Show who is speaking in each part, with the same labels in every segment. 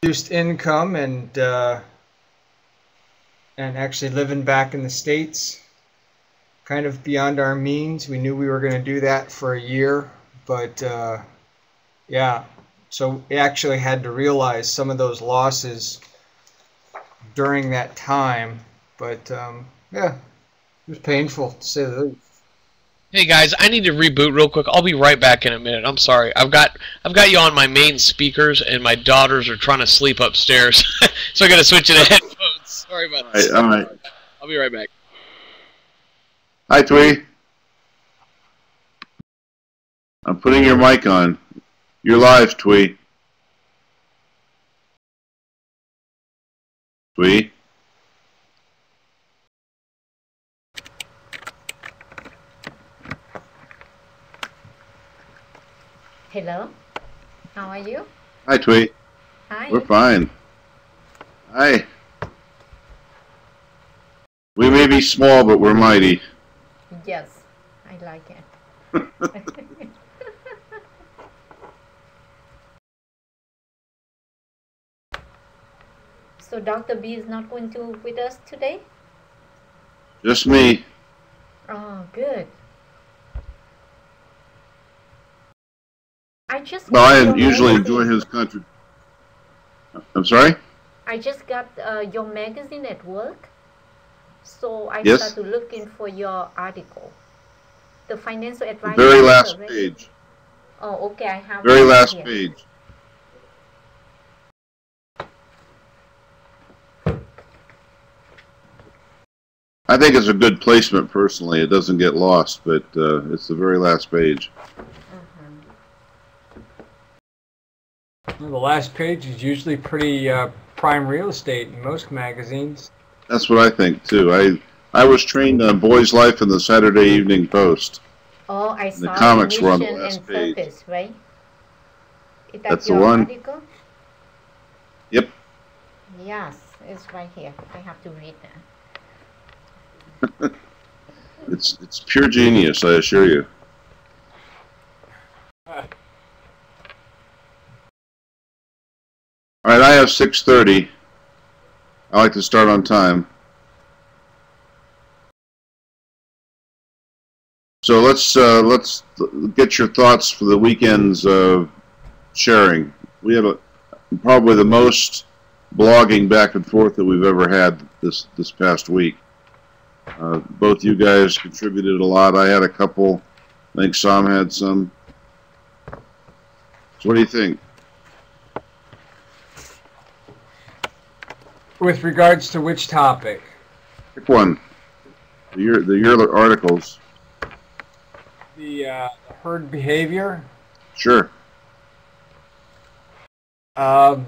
Speaker 1: reduced income and actually living back in the States, kind of beyond our means. We knew we were going to do that for a year, but yeah, so we actually had to realize some of those losses during that time. But yeah, it was painful to say the least.
Speaker 2: Hey guys, I need to reboot real quick. I'll be right back in a minute. I'm sorry. I've got you on my main speakers, and my daughters are trying to sleep upstairs, so I got to switch to the headphones. Sorry about that.
Speaker 3: All right.
Speaker 2: I'll be right back.
Speaker 3: Hi, Twee. I'm putting your mic on. You're live, Twee. Twee.
Speaker 4: Hello, how are you?
Speaker 3: Hi, Twee.
Speaker 4: Hi.
Speaker 3: We're fine. Hi. We may be small, but we're mighty.
Speaker 4: Yes, I like it. So Dr. B is not going to with us today?
Speaker 3: Just me.
Speaker 4: Oh, good.
Speaker 3: Well, I usually enjoy his country. I'm sorry?
Speaker 4: I just got your magazine at work, so I started looking for your article. The financial advice.
Speaker 3: The very last page.
Speaker 4: Oh, okay, I have
Speaker 3: very last page. I think it's a good placement personally. It doesn't get lost, but it's the very last page.
Speaker 1: Well, the last page is usually pretty prime real estate in most magazines.
Speaker 3: That's what I think too. I was trained on Boy's Life in the Saturday Evening Post.
Speaker 4: Oh, I saw
Speaker 3: the comics were on the last page.
Speaker 4: Purpose, right?
Speaker 3: That's the one.
Speaker 4: Article?
Speaker 3: Yep.
Speaker 4: Yes, it's right here. I have to read that.
Speaker 3: It's pure genius, I assure you. All right, I have 6:30. I like to start on time. So let's get your thoughts for the weekend's sharing. We had probably the most blogging back and forth that we've ever had this past week. Both you guys contributed a lot. I had a couple. I think Sam had some. So what do you think?
Speaker 1: With regards to which topic?
Speaker 3: Pick one. Your articles.
Speaker 1: The herd behavior?
Speaker 3: Sure.
Speaker 1: I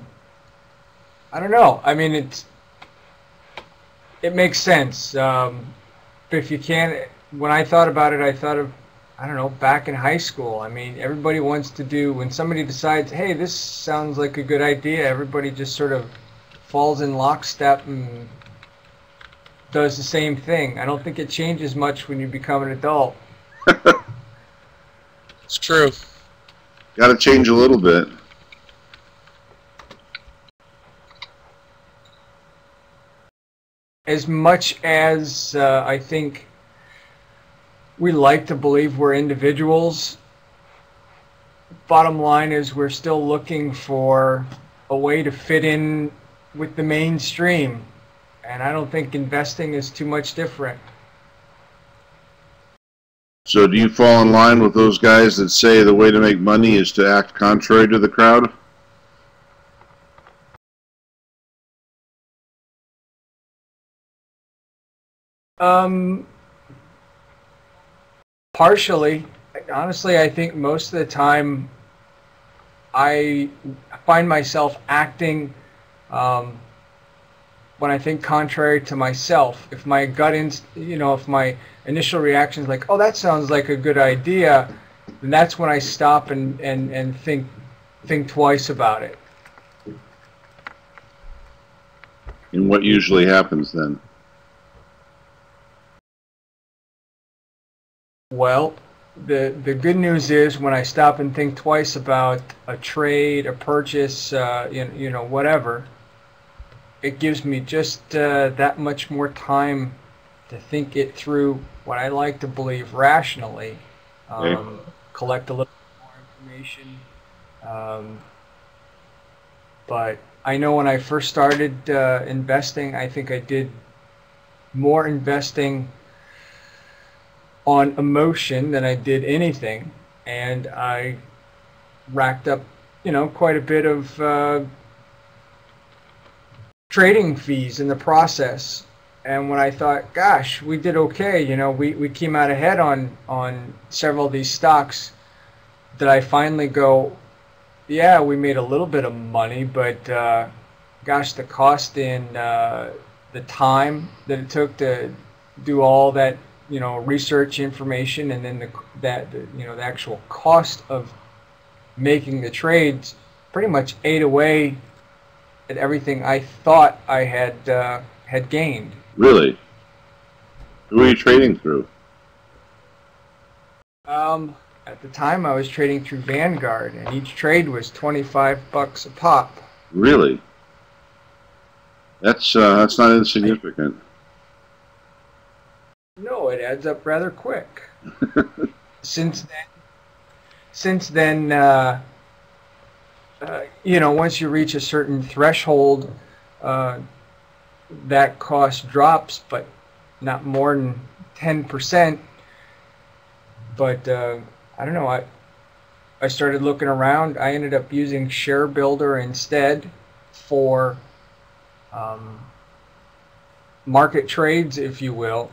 Speaker 1: don't know. I mean, it makes sense. But if you can't, when I thought about it, I thought of, I don't know, back in high school. I mean, everybody wants to do, when somebody decides, hey, this sounds like a good idea, everybody just sort of falls in lockstep and does the same thing. I don't think it changes much when you become an adult.
Speaker 2: It's true.
Speaker 3: Got to change a little bit.
Speaker 1: As much as I think we like to believe we're individuals, bottom line is we're still looking for a way to fit in with the mainstream, and I don't think investing is too much different.
Speaker 3: So do you fall in line with those guys that say the way to make money is to act contrary to the crowd?
Speaker 1: Partially. Honestly, I think most of the time I find myself acting when I think contrary to myself. If my if my initial reaction is like, oh, that sounds like a good idea, then that's when I stop and think twice about it.
Speaker 3: And what usually happens then?
Speaker 1: Well, the good news is when I stop and think twice about a trade, a purchase, you know, whatever, it gives me just that much more time to think it through, what I like to believe rationally, collect a little more information. But I know when I first started investing, I think I did more investing on emotion than I did anything, and I racked up, you know, quite a bit of trading fees in the process. And when I thought, gosh, we did okay, you know, we came out ahead on several of these stocks, that I finally go, yeah, we made a little bit of money, but gosh, the cost in the time that it took to do all that, you know, research information, and then you know, the actual cost of making the trades pretty much ate away at everything I thought I had gained.
Speaker 3: Really? Who were you trading through?
Speaker 1: At the time, I was trading through Vanguard, and each trade was $25 a pop.
Speaker 3: Really? That's not insignificant.
Speaker 1: No, it adds up rather quick. Since then, you know, once you reach a certain threshold, that cost drops, but not more than 10%. But I don't know. I started looking around. I ended up using Share Builder instead for market trades, if you will,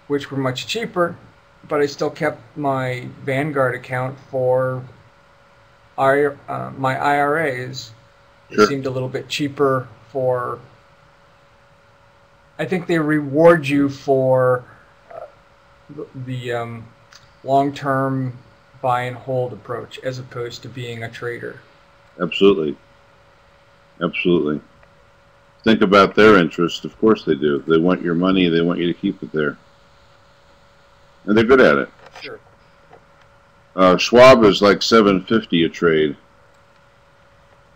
Speaker 1: which were much cheaper. But I still kept my Vanguard account for my IRAs.
Speaker 3: Sure.
Speaker 1: It seemed a little bit cheaper for. I think they reward you for the long-term buy and hold approach as opposed to being a trader.
Speaker 3: Absolutely. Absolutely. Think about their interest. Of course they do. They want your money. They want you to keep it there. And they're good at it.
Speaker 1: Sure.
Speaker 3: Schwab is like $7.50 a trade,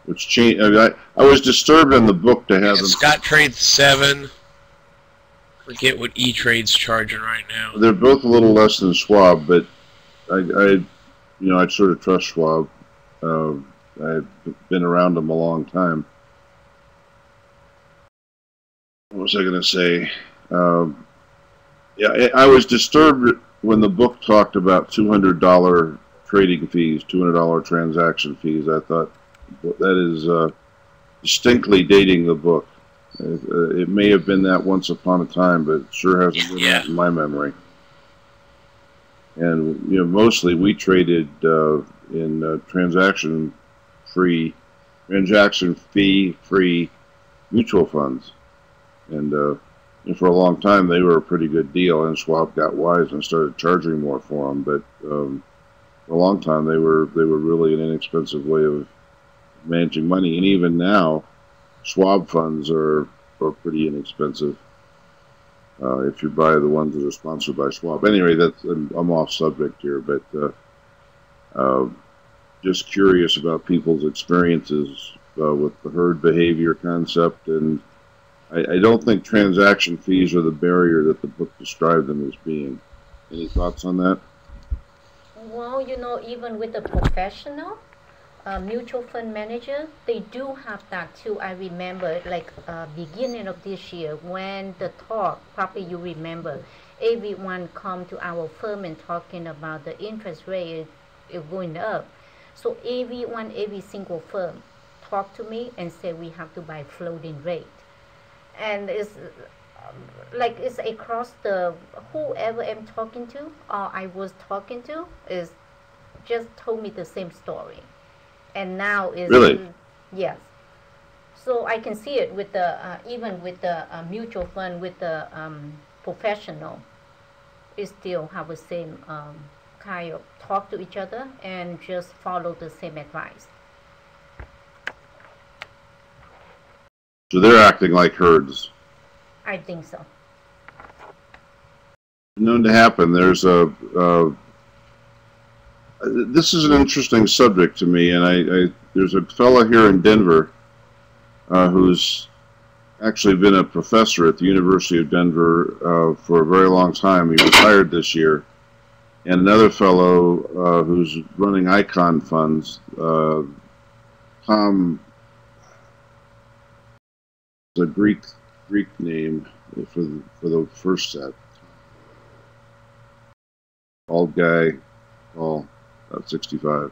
Speaker 3: which changed. I was disturbed in the book to have them.
Speaker 2: Scott trades 7. Forget what E-Trade's charging right now.
Speaker 3: They're both a little less than Schwab, but I sort of trust Schwab. I've been around them a long time. What was I going to say? Yeah, I was disturbed when the book talked about $200 trading fees, $200 transaction fees. I thought that is distinctly dating the book. It may have been that once upon a time, but it sure hasn't been that in my memory. And you know, mostly we traded in transaction fee-free mutual funds, and for a long time they were a pretty good deal. And Schwab got wise and started charging more for them. But for a long time they were really an inexpensive way of managing money. And even now, Schwab funds are pretty inexpensive if you buy the ones that are sponsored by Schwab. Anyway, I'm off subject here, but just curious about people's experiences with the herd behavior concept, and I don't think transaction fees are the barrier that the book described them as being. Any thoughts on that?
Speaker 4: Well, you know, even with the professional mutual fund manager, they do have that too. I remember, like beginning of this year, when the talk, probably you remember, everyone come to our firm and talking about the interest rate is going up. So every single firm talked to me and said we have to buy floating rate, and it's like it's across the whoever I'm talking to or I was talking to is just told me the same story. And now is
Speaker 3: really?
Speaker 4: Yes. So I can see it with the even with the mutual fund, with the professional, we still have the same kind of talk to each other and just follow the same advice.
Speaker 3: So they're acting like herds.
Speaker 4: I think so.
Speaker 3: Known to happen. There's This is an interesting subject to me, and there's a fellow here in Denver who's actually been a professor at the University of Denver for a very long time. He retired this year. And another fellow who's running Icon funds, Tom, the Greek name for the first set. Bald guy, tall, about 65.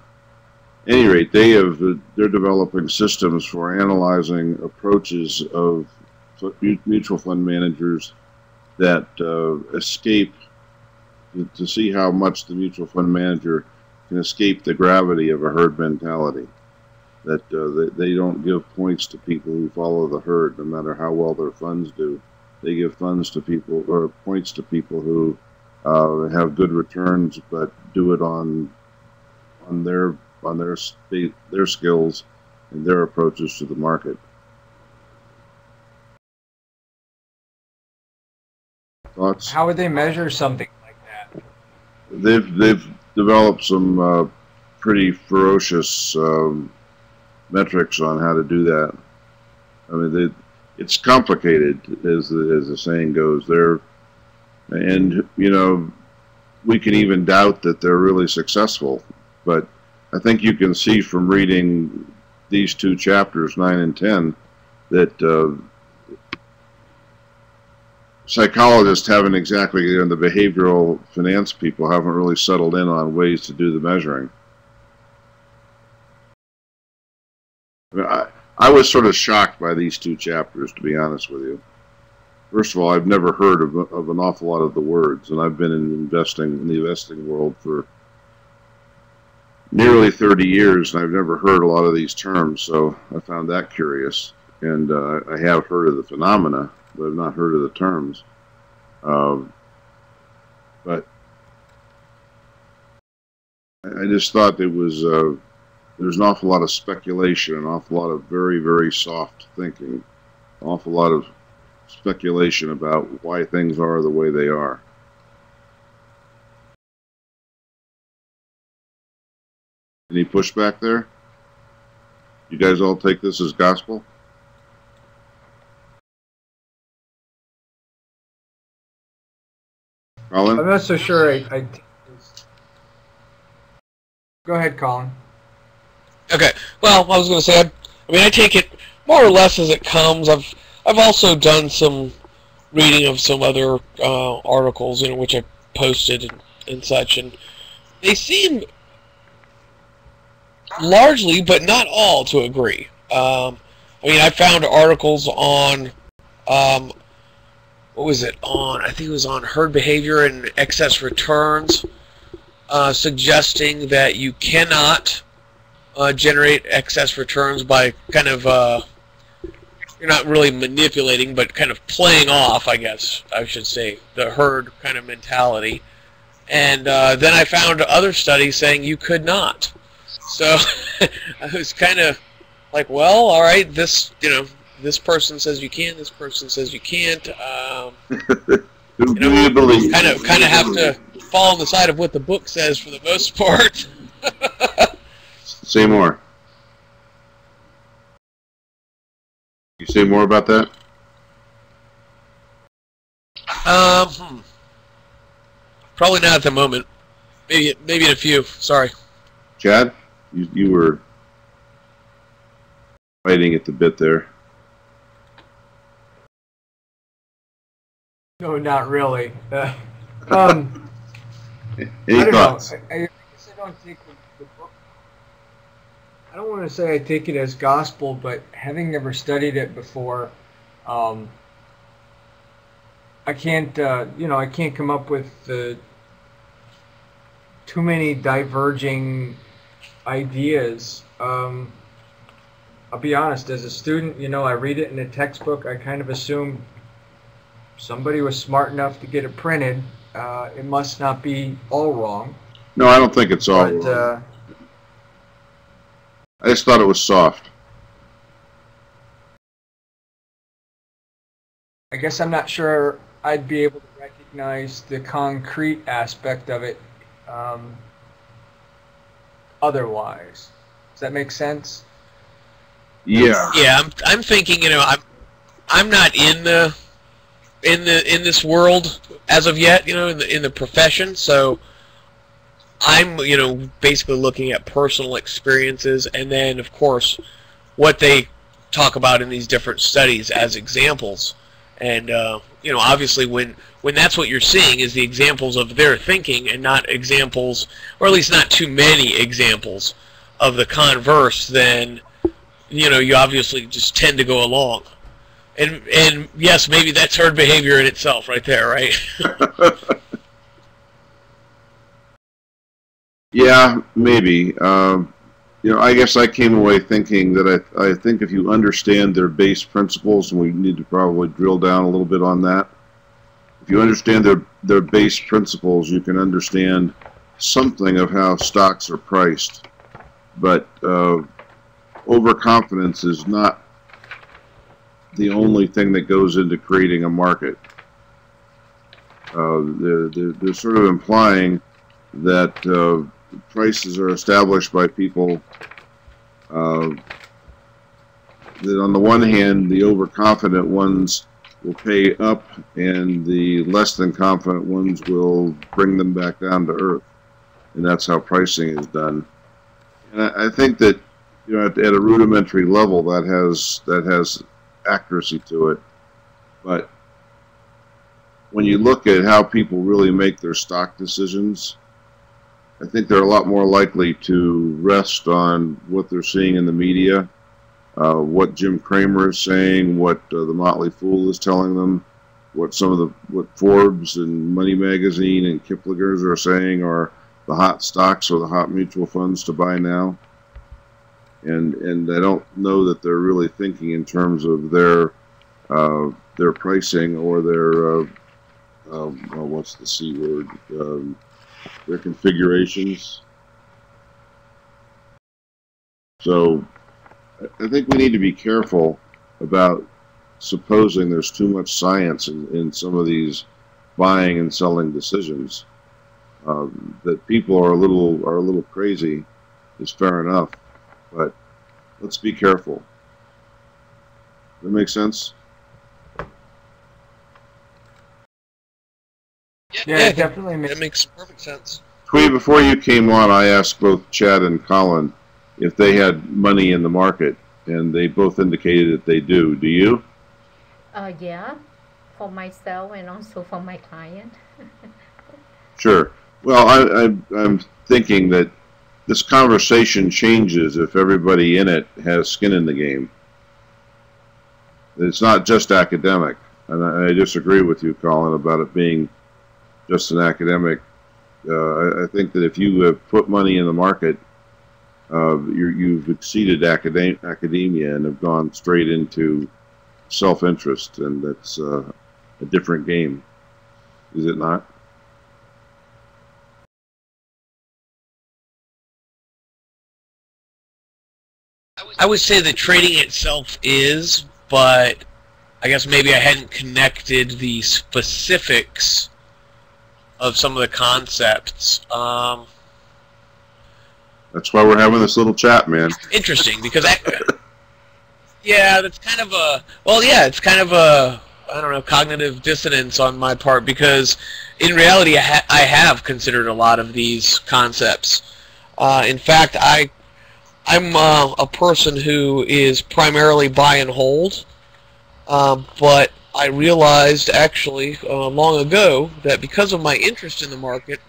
Speaker 3: At any rate, they're developing systems for analyzing approaches of mutual fund managers that escape, to see how much the mutual fund manager can escape the gravity of a herd mentality. That they don't give points to people who follow the herd, no matter how well their funds do. They give funds to people, or points to people who have good returns, but do it on their skills and their approaches to the market. Thoughts?
Speaker 1: How would they measure something like that?
Speaker 3: They've developed some pretty ferocious metrics on how to do that. I mean, it's complicated, as the saying goes. And you know, we can even doubt that they're really successful. But I think you can see from reading these two chapters, 9 and 10, that psychologists haven't exactly, and the behavioral finance people haven't really settled in on ways to do the measuring. I mean, I was sort of shocked by these two chapters, to be honest with you. First of all, I've never heard of an awful lot of the words, and I've been in the investing world for nearly 30 years, and I've never heard a lot of these terms, so I found that curious. And I have heard of the phenomena, but I've not heard of the terms. But I just thought it was there's an awful lot of speculation, an awful lot of very, very soft thinking, an awful lot of speculation about why things are the way they are. Any pushback there? You guys all take this as gospel? Colin?
Speaker 1: I'm not so sure. Go ahead, Colin.
Speaker 2: Okay. Well, I was going to say, I take it more or less as it comes. I've also done some reading of some other articles, which I posted and such, and they seem largely, but not all, to agree. I found articles on, what was it on? I think it was on herd behavior and excess returns, suggesting that you cannot generate excess returns by kind of, you're not really manipulating, but kind of playing off, I guess I should say, the herd kind of mentality. And then I found other studies saying you could not. So I was kind of like, well, all right, this person says you can, this person says you can't.
Speaker 3: Who do you believe?
Speaker 2: Kind of have to fall on the side of what the book says for the most part.
Speaker 3: Say more. You say more about that?
Speaker 2: Probably not at the moment. Maybe in a few. Sorry.
Speaker 3: Chad, you were fighting at the bit there.
Speaker 1: No, not really.
Speaker 3: Any
Speaker 1: I don't
Speaker 3: thoughts?
Speaker 1: know. I guess I don't take the book. I don't want to say I take it as gospel, but having never studied it before, I can't, I can't come up with too many diverging ideas. I'll be honest, as a student, I read it in a textbook. I kind of assume somebody was smart enough to get it printed. It must not be all wrong.
Speaker 3: No, I don't think it's all wrong. I just thought it was soft.
Speaker 1: I guess I'm not sure I'd be able to recognize the concrete aspect of it. otherwise. Does that make sense?
Speaker 3: Yeah.
Speaker 2: Yeah, I'm thinking, you know, I'm not in this world as of yet, you know, in the profession, so I'm, you know, basically looking at personal experiences, and then of course what they talk about in these different studies as examples. And you know, obviously when that's what you're seeing is the examples of their thinking, and not examples, or at least not too many examples of the converse, then, you know, you obviously just tend to go along. And yes, maybe that's herd behavior in itself right there, right?
Speaker 3: Yeah, maybe. You know, I guess I came away thinking that I think if you understand their base principles, and we need to probably drill down a little bit on that. If you understand their base principles, you can understand something of how stocks are priced. But overconfidence is not the only thing that goes into creating a market. They're sort of implying that prices are established by people that on the one hand the overconfident ones will pay up and the less than confident ones will bring them back down to earth, and that's how pricing is done. And I think that, you know, at a rudimentary level that has accuracy to it, but when you look at how people really make their stock decisions, I think they're a lot more likely to rest on what they're seeing in the media, what Jim Cramer is saying, what the Motley Fool is telling them, what Forbes and Money Magazine and Kiplinger's are saying are the hot stocks or the hot mutual funds to buy now. And I don't know that they're really thinking in terms of their pricing or their what's the C word? Their configurations. So I think we need to be careful about supposing there's too much science in some of these buying and selling decisions. That people are a little crazy is fair enough, but let's be careful. Does that make sense?
Speaker 1: Yeah, it definitely
Speaker 2: that makes perfect sense.
Speaker 3: Twee, before you came on, I asked both Chad and Colin if they had money in the market, and they both indicated that they do. Do you?
Speaker 4: Yeah, for myself and also for my client.
Speaker 3: Sure. Well, I'm thinking that this conversation changes if everybody in it has skin in the game. It's not just academic, and I disagree with you, Colin, about it being just an academic. I think that if you have put money in the market, you've exceeded academia and have gone straight into self-interest, and that's a different game, is it not?
Speaker 2: I would say the trading itself is, but I guess maybe I hadn't connected the specifics of some of the concepts.
Speaker 3: That's why we're having this little chat, man.
Speaker 2: Interesting, because yeah, that's kind of a, well, yeah, it's kind of a, I don't know, cognitive dissonance on my part, because in reality I have considered a lot of these concepts. In fact, I'm a person who is primarily buy and hold, but I realized actually long ago that because of my interest in the market,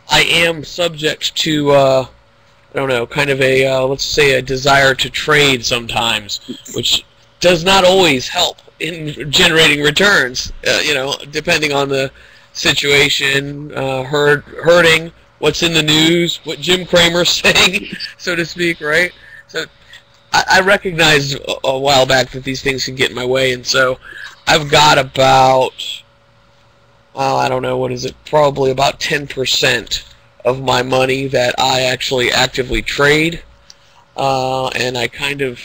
Speaker 2: I am subject to, I don't know, kind of a, let's say a desire to trade sometimes, which does not always help in generating returns, you know, depending on the situation, hurting, what's in the news, what Jim Cramer's saying, so to speak, right? So I recognized a while back that these things can get in my way, and so I've got about, I don't know, what is it, probably about 10% of my money that I actually actively trade, and I kind of,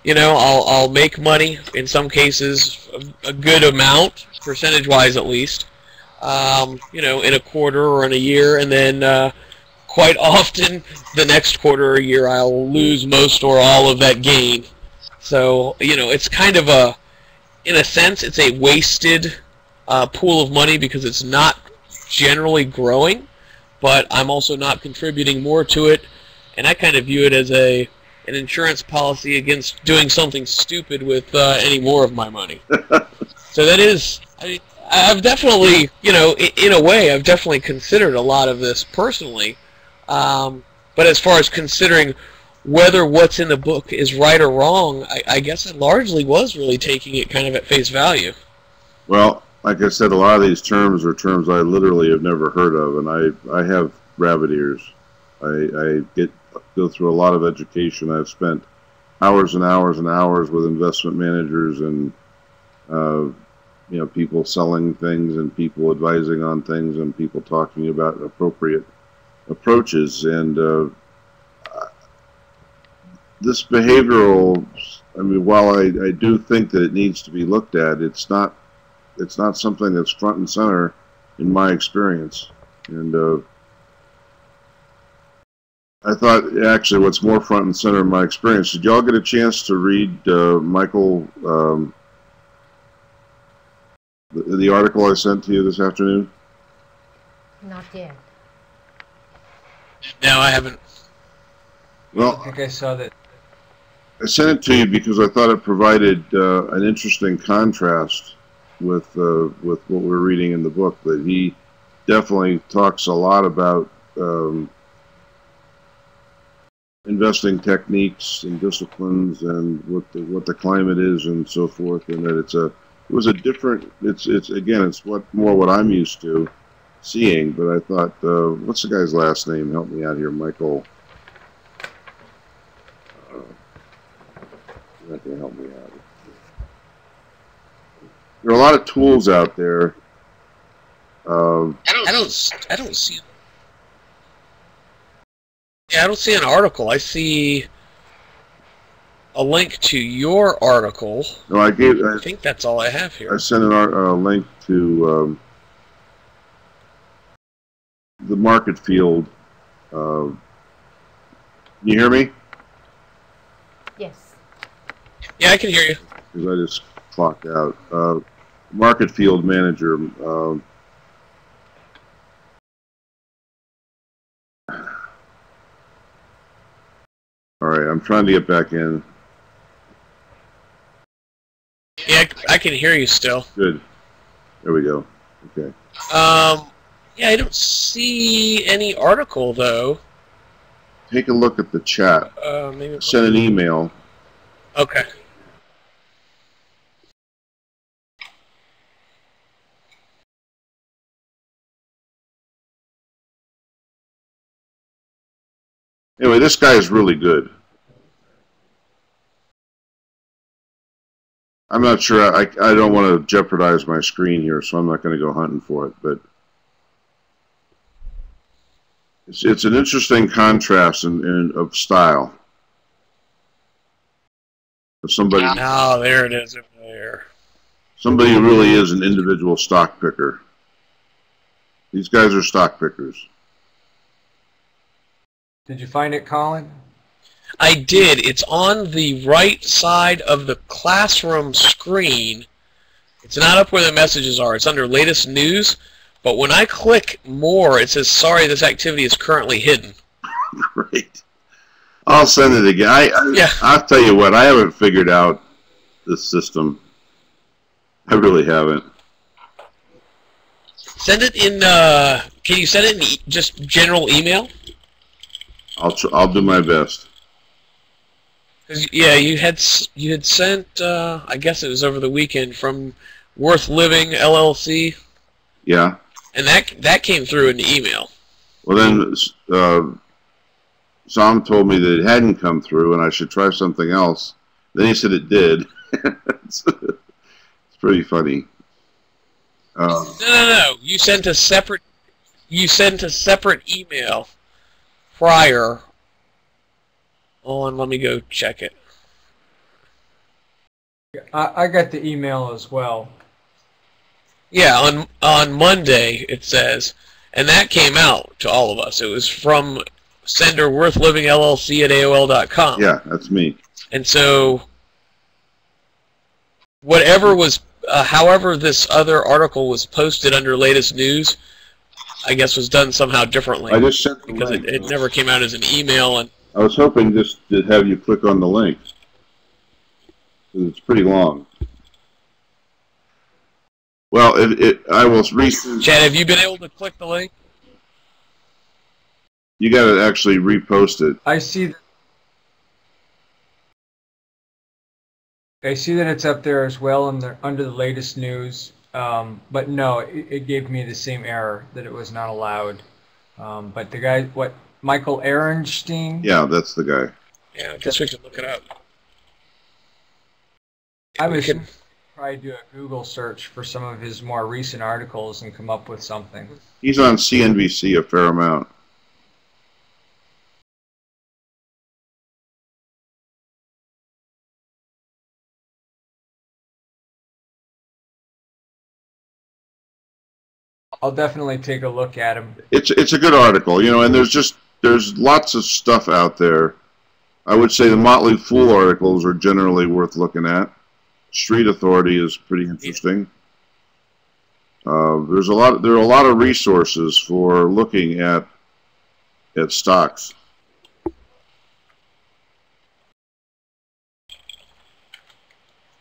Speaker 2: you know, I'll make money, in some cases, a good amount, percentage-wise at least, you know, in a quarter or in a year, and then quite often the next quarter or year I'll lose most or all of that gain. So, it's kind of in a sense, it's a wasted pool of money because it's not generally growing, but I'm also not contributing more to it, and I kind of view it as an insurance policy against doing something stupid with any more of my money. So that is, I've definitely, in a way, I've definitely considered a lot of this personally, but as far as considering whether what's in the book is right or wrong, I guess I largely was really taking it kind of at face value.
Speaker 3: Well, like I said, a lot of these terms are terms I literally have never heard of, and I have rabbit ears. I go through a lot of education. I've spent hours and hours and hours with investment managers and people selling things and people advising on things and people talking about appropriate approaches. And this behavioral, while I do think that it needs to be looked at, it's not something that's front and center in my experience. And I thought, actually, what's more front and center in my experience, did y'all get a chance to read Michael, the article I sent to you this afternoon?
Speaker 4: Not yet.
Speaker 2: No, I haven't.
Speaker 3: Well,
Speaker 1: I think I saw that.
Speaker 3: I sent it to you because I thought it provided an interesting contrast with what we're reading in the book. That he definitely talks a lot about investing techniques and disciplines and what the climate is and so forth, and that it's what I'm used to seeing. But I thought, what's the guy's last name? Help me out here, Michael. That can help me out. There are a lot of tools out there.
Speaker 2: I don't see. Yeah, I don't see an article. I see a link to your article.
Speaker 3: No, I
Speaker 2: think that's all I have here.
Speaker 3: I sent a link to the Market Field. Can you hear me?
Speaker 4: Yes.
Speaker 2: Yeah, I can hear you.
Speaker 3: Because I just clocked out. Market Field Manager. All right, I'm trying to get back in.
Speaker 2: Yeah, I can hear you still.
Speaker 3: Good. There we go. Okay.
Speaker 2: Yeah, I don't see any article though.
Speaker 3: Take a look at the chat.
Speaker 2: Maybe
Speaker 3: Send an email.
Speaker 2: Okay.
Speaker 3: Anyway, this guy is really good. I'm not sure. I don't want to jeopardize my screen here, so I'm not going to go hunting for it. But it's an interesting contrast of style. Of somebody.
Speaker 2: Oh, there it is over there.
Speaker 3: Somebody who really is an individual stock picker. These guys are stock pickers.
Speaker 1: Did you find it, Colin?
Speaker 2: I did. It's on the right side of the classroom screen. It's not up where the messages are. It's under latest news. But when I click more, it says, sorry, this activity is currently hidden.
Speaker 3: Great. I'll send it again.
Speaker 2: Yeah.
Speaker 3: I'll tell you what, I haven't figured out this system. I really haven't.
Speaker 2: Send it in, can you send it in just general email?
Speaker 3: I'll do my best.
Speaker 2: Yeah, you had sent, I guess it was over the weekend, from Worth Living LLC.
Speaker 3: Yeah.
Speaker 2: And that came through in the email.
Speaker 3: Well, then Sam told me that it hadn't come through and I should try something else. Then he said it did. It's pretty funny.
Speaker 2: No. You sent a separate email prior. Hold on, let me go check it.
Speaker 1: I got the email as well.
Speaker 2: Yeah, on Monday it says, And that came out to all of us. It was from sender Worth Living LLC at AOL.com.
Speaker 3: Yeah, that's me.
Speaker 2: And so, whatever was, however this other article was posted under latest news, I guess was done somehow differently.
Speaker 3: I just sent the
Speaker 2: because
Speaker 3: link.
Speaker 2: it never came out as an email. And
Speaker 3: I was hoping just to have you click on the link, because it's pretty long. Well, I will resend.
Speaker 2: Chad, have you been able to click the link?
Speaker 3: You got to actually repost it.
Speaker 1: I see that it's up there as well under the latest news. But no, it gave me the same error that it was not allowed. But the guy, Michael Ehrenstein?
Speaker 3: Yeah, that's the guy.
Speaker 2: Yeah, I guess we can look it up.
Speaker 1: I was try to do a Google search for some of his more recent articles and come up with something.
Speaker 3: He's on CNBC a fair amount.
Speaker 1: I'll definitely take a look at him.
Speaker 3: It's a good article, you know, and there's lots of stuff out there. I would say the Motley Fool articles are generally worth looking at. Street Authority is pretty interesting. There are a lot of resources for looking at stocks.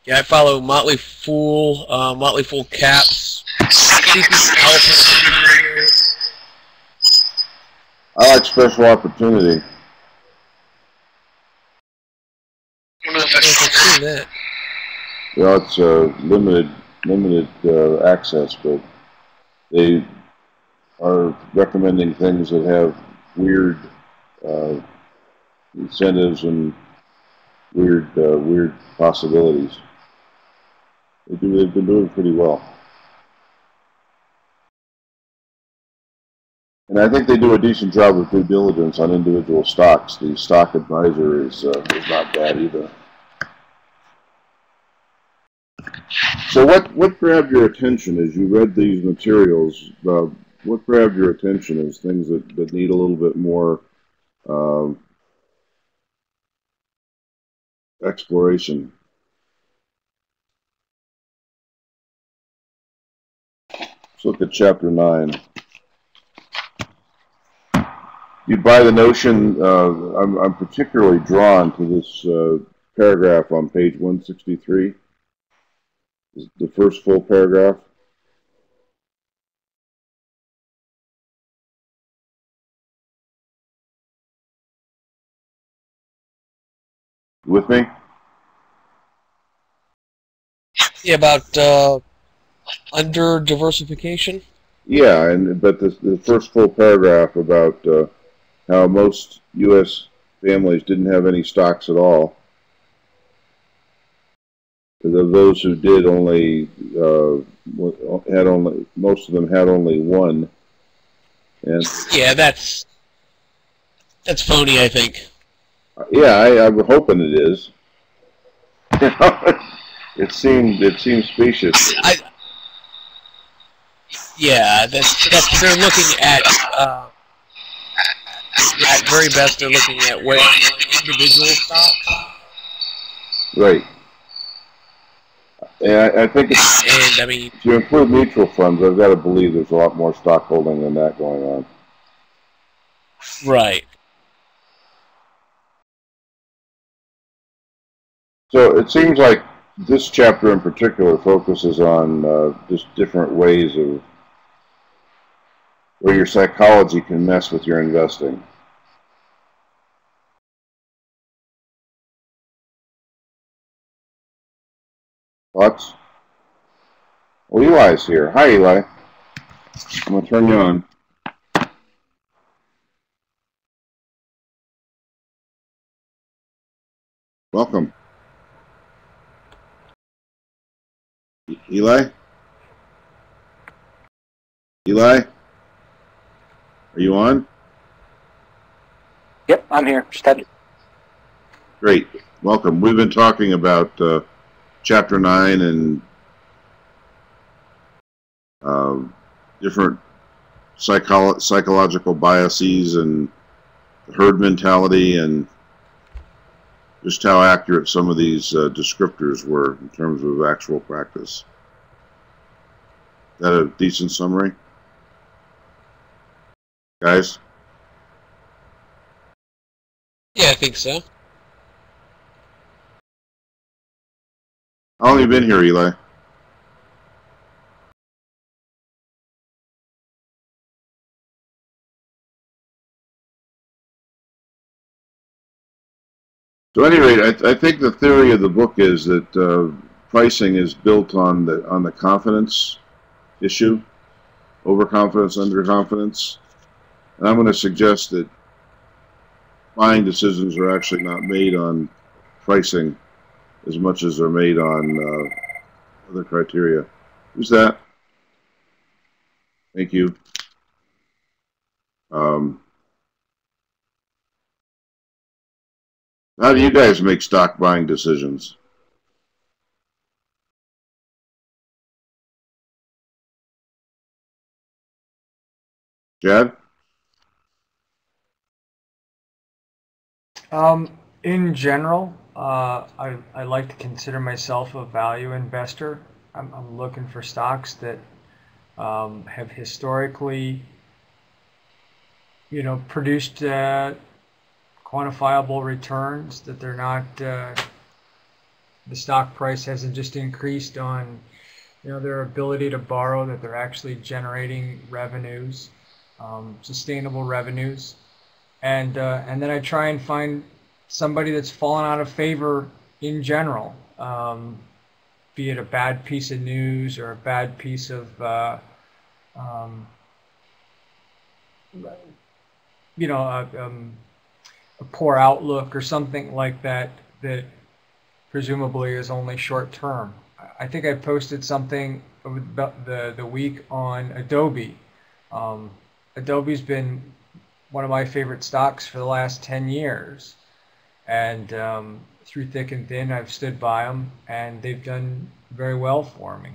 Speaker 2: Yeah, I follow Motley Fool Caps.
Speaker 3: I like Special Opportunity.
Speaker 2: I don't know if I've seen that.
Speaker 3: You know, it's limited access, but they are recommending things that have weird incentives and weird possibilities. They've been doing pretty well. And I think they do a decent job of due diligence on individual stocks. The stock advisor is not bad either. So what grabbed your attention as you read these materials? What grabbed your attention as things that need a little bit more exploration? Let's look at Chapter 9. You buy the notion, I'm particularly drawn to this paragraph on page 163, the first full paragraph. You with me?
Speaker 2: Yeah, about under diversification.
Speaker 3: Yeah, but the first full paragraph about how most U.S. families didn't have any stocks at all. Of those who did, most of them had only one. And
Speaker 2: yeah, that's phony, I think.
Speaker 3: Yeah, I'm hoping it is. It seemed specious.
Speaker 2: Yeah, that's they're looking at very best they're looking at where individual stocks.
Speaker 3: Right. And I think
Speaker 2: and I mean,
Speaker 3: if you include mutual funds, I've got to believe there's a lot more stock holding than that going on.
Speaker 2: Right.
Speaker 3: So it seems like this chapter in particular focuses on just different ways of where your psychology can mess with your investing. Thoughts? Well, Eli's here. Hi, Eli. I'm going to turn you on. Welcome. Eli? Eli? Are you on?
Speaker 5: Yep, I'm here. Steady.
Speaker 3: Great. Welcome. We've been talking about Chapter 9 and different psychological biases and herd mentality, and just how accurate some of these descriptors were in terms of actual practice. Is that a decent summary, guys?
Speaker 2: Yeah, I think so.
Speaker 3: How long have you been here, Eli? So at any rate, I think the theory of the book is that pricing is built on the confidence issue, overconfidence, underconfidence, and I'm going to suggest that buying decisions are actually not made on pricing as much as they're made on other criteria. Who's that? Thank you. How do you guys make stock buying decisions? Chad?
Speaker 1: In general, I like to consider myself a value investor. I'm looking for stocks that have historically, produced quantifiable returns, that they're not, the stock price hasn't just increased on, their ability to borrow, that they're actually generating revenues, sustainable revenues. And then I try and find somebody that's fallen out of favor in general, be it a bad piece of news or a bad piece of, a poor outlook or something like that, that presumably is only short term. I think I posted something about the week on Adobe. Adobe's been one of my favorite stocks for the last 10 years. And through thick and thin, I've stood by them, and they've done very well for me.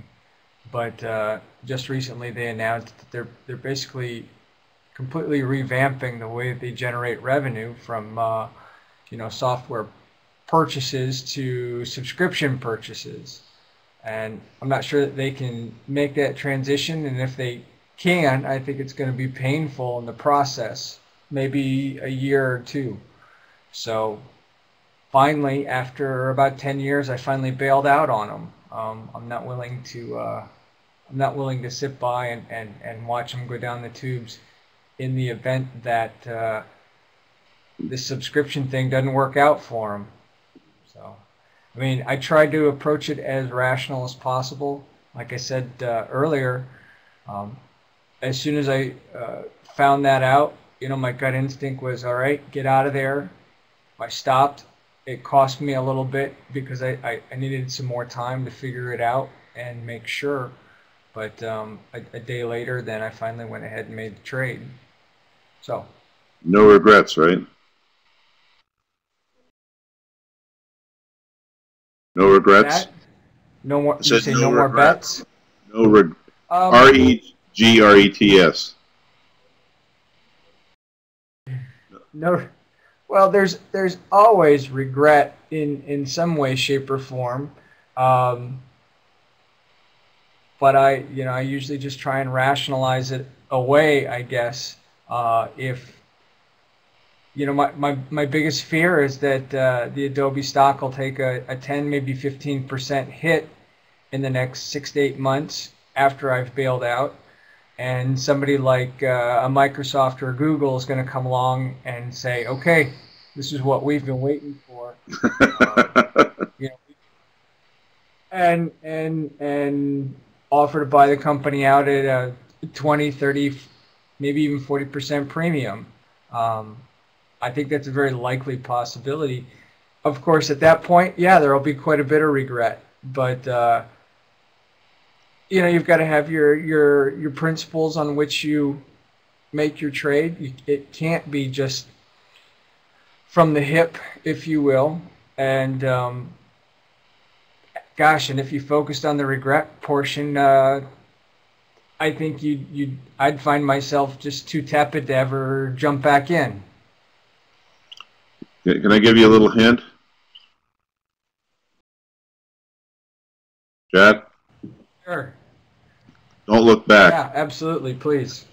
Speaker 1: But just recently, they announced that they're basically completely revamping the way that they generate revenue from software purchases to subscription purchases. And I'm not sure that they can make that transition, and if they can, I think it's going to be painful in the process, maybe a year or two. So finally, after about 10 years, I finally bailed out on them. I'm not willing to sit by and watch them go down the tubes in the event that this subscription thing doesn't work out for them. So, I mean, I tried to approach it as rational as possible. Like I said earlier, as soon as I found that out, my gut instinct was, all right, get out of there. I stopped. It cost me a little bit because I needed some more time to figure it out and make sure. But a day later, then I finally went ahead and made the trade. So.
Speaker 3: No regrets, right? No regrets?
Speaker 1: No more. You say no more bets?
Speaker 3: No regrets. REGRETS.
Speaker 1: No. Well, there's always regret in some way, shape, or form. But I usually just try and rationalize it away, I guess. If my biggest fear is that the Adobe stock will take a 10, maybe 15% hit in the next 6 to 8 months after I've bailed out, and somebody like a Microsoft or Google is going to come along and say, okay, this is what we've been waiting for, and offer to buy the company out at a 20, 30, maybe even 40% premium. I think that's a very likely possibility. Of course, at that point, yeah, there will be quite a bit of regret, but you've got to have your principles on which you make your trade. It can't be just from the hip, if you will. And gosh, and if you focused on the regret portion, I think I'd find myself just too tepid to ever jump back in.
Speaker 3: Can I give you a little hint? Chad?
Speaker 1: Sure.
Speaker 3: Don't look back.
Speaker 1: Yeah, absolutely. Please.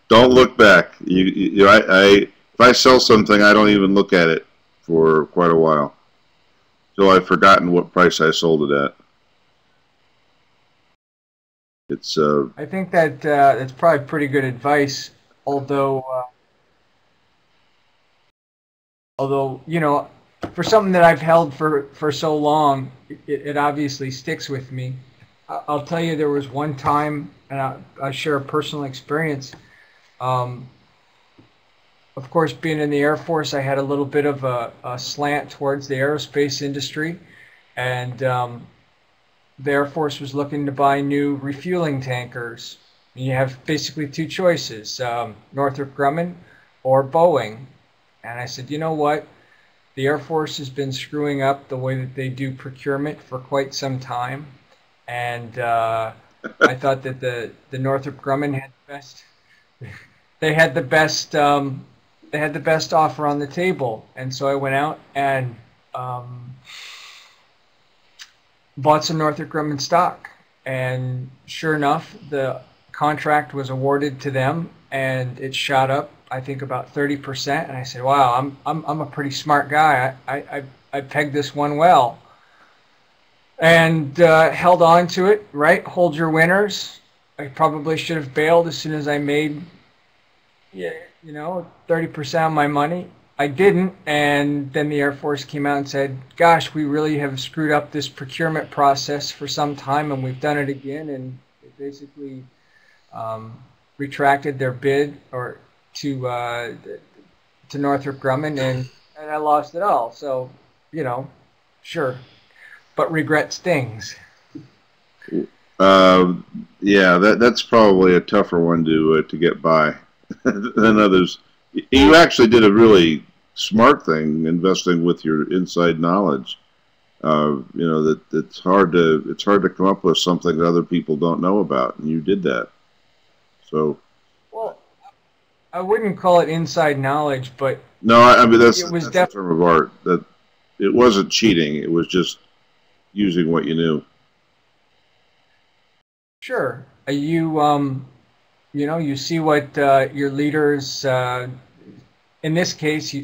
Speaker 3: Don't look back. If I sell something, I don't even look at it for quite a while till I've forgotten what price I sold it at. It's
Speaker 1: I think that that's probably pretty good advice. Although you know, for something that I've held for so long, it obviously sticks with me. I'll tell you, there was one time, and I'll share a personal experience. Um, of course, being in the Air Force, I had a little bit of a slant towards the aerospace industry, and the Air Force was looking to buy new refueling tankers. You have basically two choices, Northrop Grumman or Boeing. And I said, you know what? The Air Force has been screwing up the way that they do procurement for quite some time. And I thought that the Northrop Grumman had the best. They had the best. They had the best offer on the table, and so I went out and bought some Northrop Grumman stock. And sure enough, the contract was awarded to them, and it shot up, I think, about 30%. And I said, "Wow, I'm a pretty smart guy. I pegged this one well." And held on to it, right? Hold your winners. I probably should have bailed as soon as I made, yeah, 30% of my money. I didn't, and then the Air Force came out and said, "Gosh, we really have screwed up this procurement process for some time, and we've done it again." And they basically retracted their bid or to Northrop Grumman, and I lost it all. So, sure. But regret stings.
Speaker 3: Yeah, that's probably a tougher one to get by than others. You actually did a really smart thing, investing with your inside knowledge. That it's hard to come up with something that other people don't know about, and you did that. So,
Speaker 1: well, I wouldn't call it inside knowledge, but
Speaker 3: no, I mean that's a
Speaker 1: definitely
Speaker 3: term of art. That it wasn't cheating; it was just using what you knew.
Speaker 1: Sure. You see what your leaders, in this case,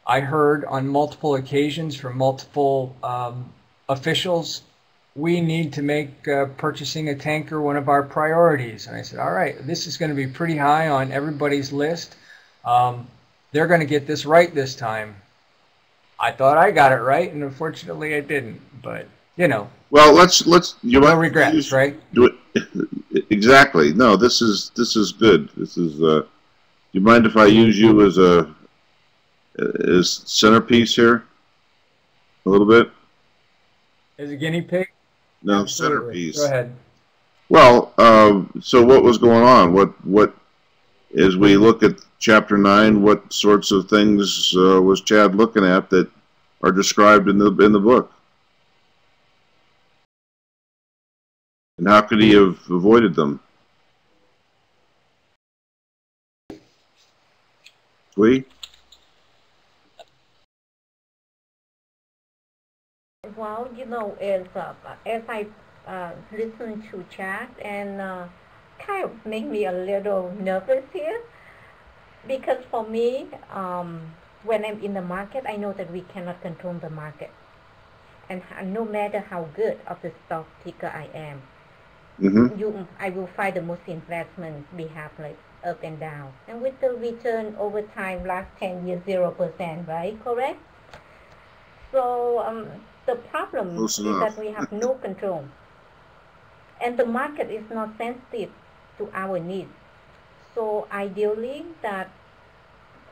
Speaker 1: I heard on multiple occasions from multiple officials, we need to make purchasing a tanker one of our priorities. And I said, all right, this is going to be pretty high on everybody's list. They're going to get this right this time. I thought I got it right, and unfortunately I didn't. But,
Speaker 3: Well, let's
Speaker 1: no regrets, right?
Speaker 3: Do it exactly. No, this is good. This is. Do you mind if I use you as centerpiece here? A little bit.
Speaker 1: As a guinea pig?
Speaker 3: No,
Speaker 1: Absolutely.
Speaker 3: centerpiece.
Speaker 1: Go ahead.
Speaker 3: Well, so what was going on? What as we look at Chapter 9, what sorts of things was Chad looking at that are described in the book? And how could he have avoided them? We?
Speaker 4: Well, as I listen to chat and kind of make me a little nervous here, because for me, when I'm in the market, I know that we cannot control the market, and no matter how good of the stock picker I am, I will find the most investment we have like up and down, and with the return over time, last 10 years 0%, right? Correct. So the problem is that we have no control, and the market is not sensitive to our needs. So ideally, that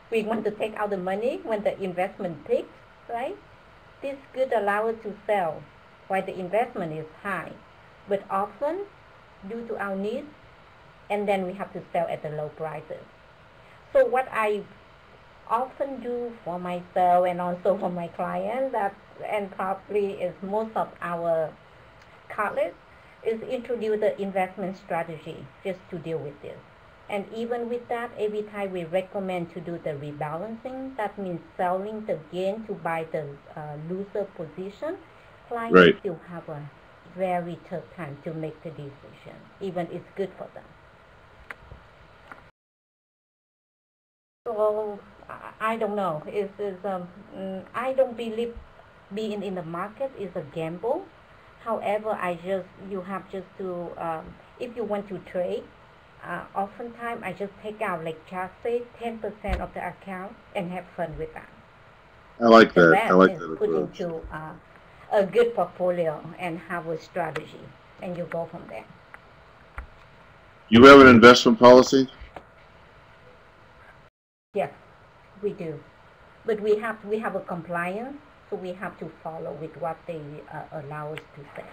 Speaker 4: we want to take out the money when the investment peaks, right? This could allow us to sell while the investment is high, but often due to our needs, and then we have to sell at the low prices. So what I often do for myself and also for my clients, and probably is most of our colleagues, is introduce the investment strategy just to deal with this. And even with that, every time we recommend to do the rebalancing, that means selling the gain to buy the loser position, clients
Speaker 3: Right.
Speaker 4: still have a very tough time to make the decision, even it's good for them. So I don't know. I don't believe being in the market is a gamble. However, you have just to, if you want to trade, oftentimes I just take out, like Charles said, 10% of the account and have fun with that.
Speaker 3: I like
Speaker 4: The
Speaker 3: that.
Speaker 4: rest
Speaker 3: I like
Speaker 4: is
Speaker 3: that
Speaker 4: put
Speaker 3: approach.
Speaker 4: into a good portfolio and have a strategy, and you go from there.
Speaker 3: You have an investment policy?
Speaker 4: Yes, we do. But we have a compliance, so we have to follow with what they allow us to say.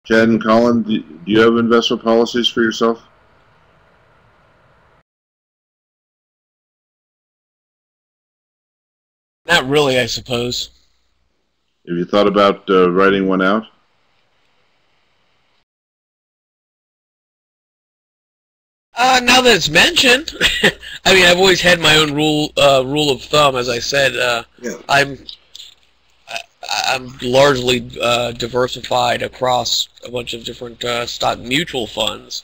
Speaker 3: Chad and Colin, do you have investment policies for yourself?
Speaker 2: Not really, I suppose.
Speaker 3: Have you thought about writing one out?
Speaker 2: Now that it's mentioned, I mean, I've always had my own rule of thumb. As I said,
Speaker 3: Yeah.
Speaker 2: I'm largely diversified across a bunch of different stock mutual funds,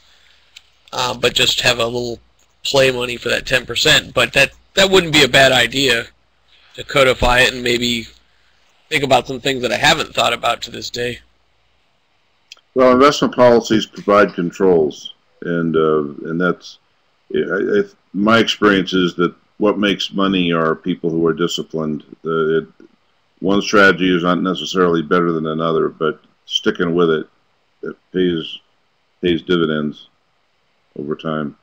Speaker 2: but just have a little play money for that 10%. But that wouldn't be a bad idea to codify it and maybe think about some things that I haven't thought about to this day.
Speaker 3: Well, investment policies provide controls, and that's my experience is that what makes money are people who are disciplined. One strategy is not necessarily better than another, but sticking with it pays dividends over time.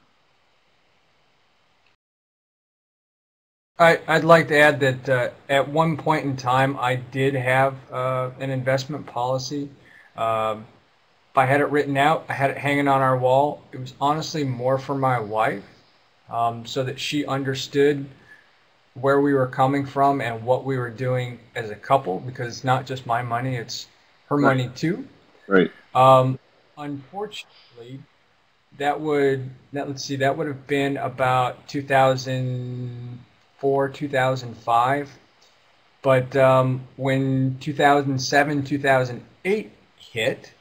Speaker 1: I'd like to add that at one point in time, I did have an investment policy. If I had it written out, I had it hanging on our wall. It was honestly more for my wife, so that she understood where we were coming from and what we were doing as a couple, because it's not just my money, it's her money too.
Speaker 3: Right.
Speaker 1: Unfortunately, that would have been about 2004, 2005. But when 2007, 2008 hit,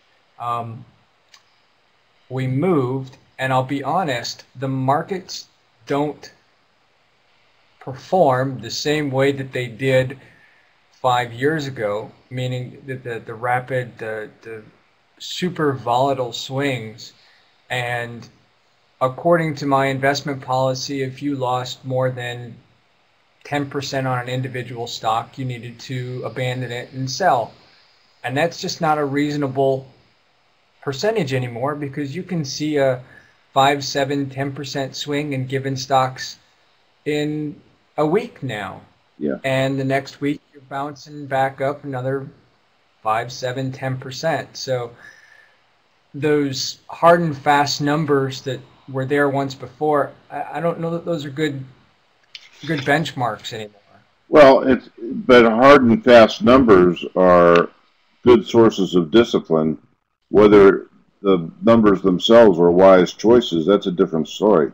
Speaker 1: we moved, and I'll be honest, the markets don't perform the same way that they did 5 years ago, meaning that the rapid, the super volatile swings. And according to my investment policy, if you lost more than 10% on an individual stock, you needed to abandon it and sell. And that's just not a reasonable percentage anymore, because you can see a 5, 7, 10% swing in given stocks in a week now.
Speaker 3: Yeah.
Speaker 1: And the next week you're bouncing back up another 5, 7, 10%. So those hard and fast numbers that were there once before, I don't know that those are good benchmarks anymore.
Speaker 3: Well, but hard and fast numbers are good sources of discipline. Whether the numbers themselves are wise choices, that's a different story.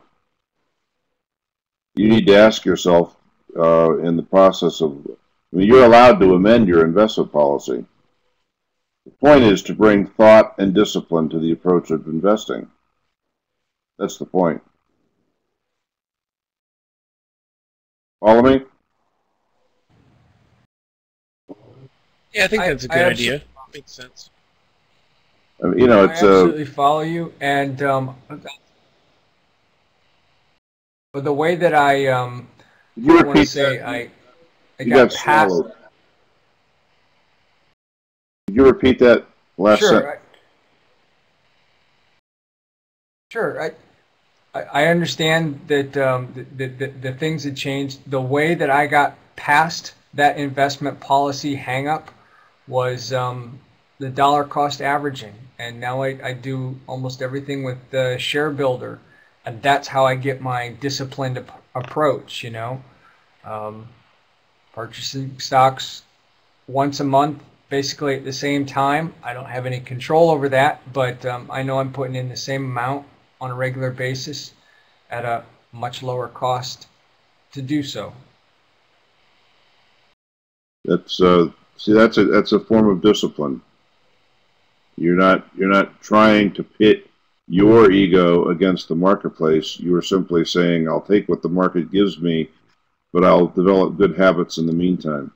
Speaker 3: You need to ask yourself in the process of, I mean, you're allowed to amend your investment policy. The point is to bring thought and discipline to the approach of investing. That's the point. Follow me?
Speaker 2: Yeah, I think that's a good idea. Makes sense.
Speaker 3: I mean,
Speaker 1: I
Speaker 3: it's
Speaker 1: absolutely follow you, and but the way that I
Speaker 3: you
Speaker 1: want to
Speaker 3: repeat
Speaker 1: say
Speaker 3: that?
Speaker 1: I
Speaker 3: You
Speaker 1: got
Speaker 3: got
Speaker 1: past.
Speaker 3: swallowed. Could you repeat that last sentence?
Speaker 1: Sure. I understand that the things had changed. The way that I got past that investment policy hang-up was the dollar cost averaging. And now I do almost everything with the Share Builder. And that's how I get my disciplined approach, you know. Purchasing stocks once a month basically at the same time. I don't have any control over that, but I know I'm putting in the same amount on a regular basis at a much lower cost to do so.
Speaker 3: That's see, that's a form of discipline. You're not trying to pit your ego against the marketplace. You are simply saying, I'll take what the market gives me, but I'll develop good habits in the meantime.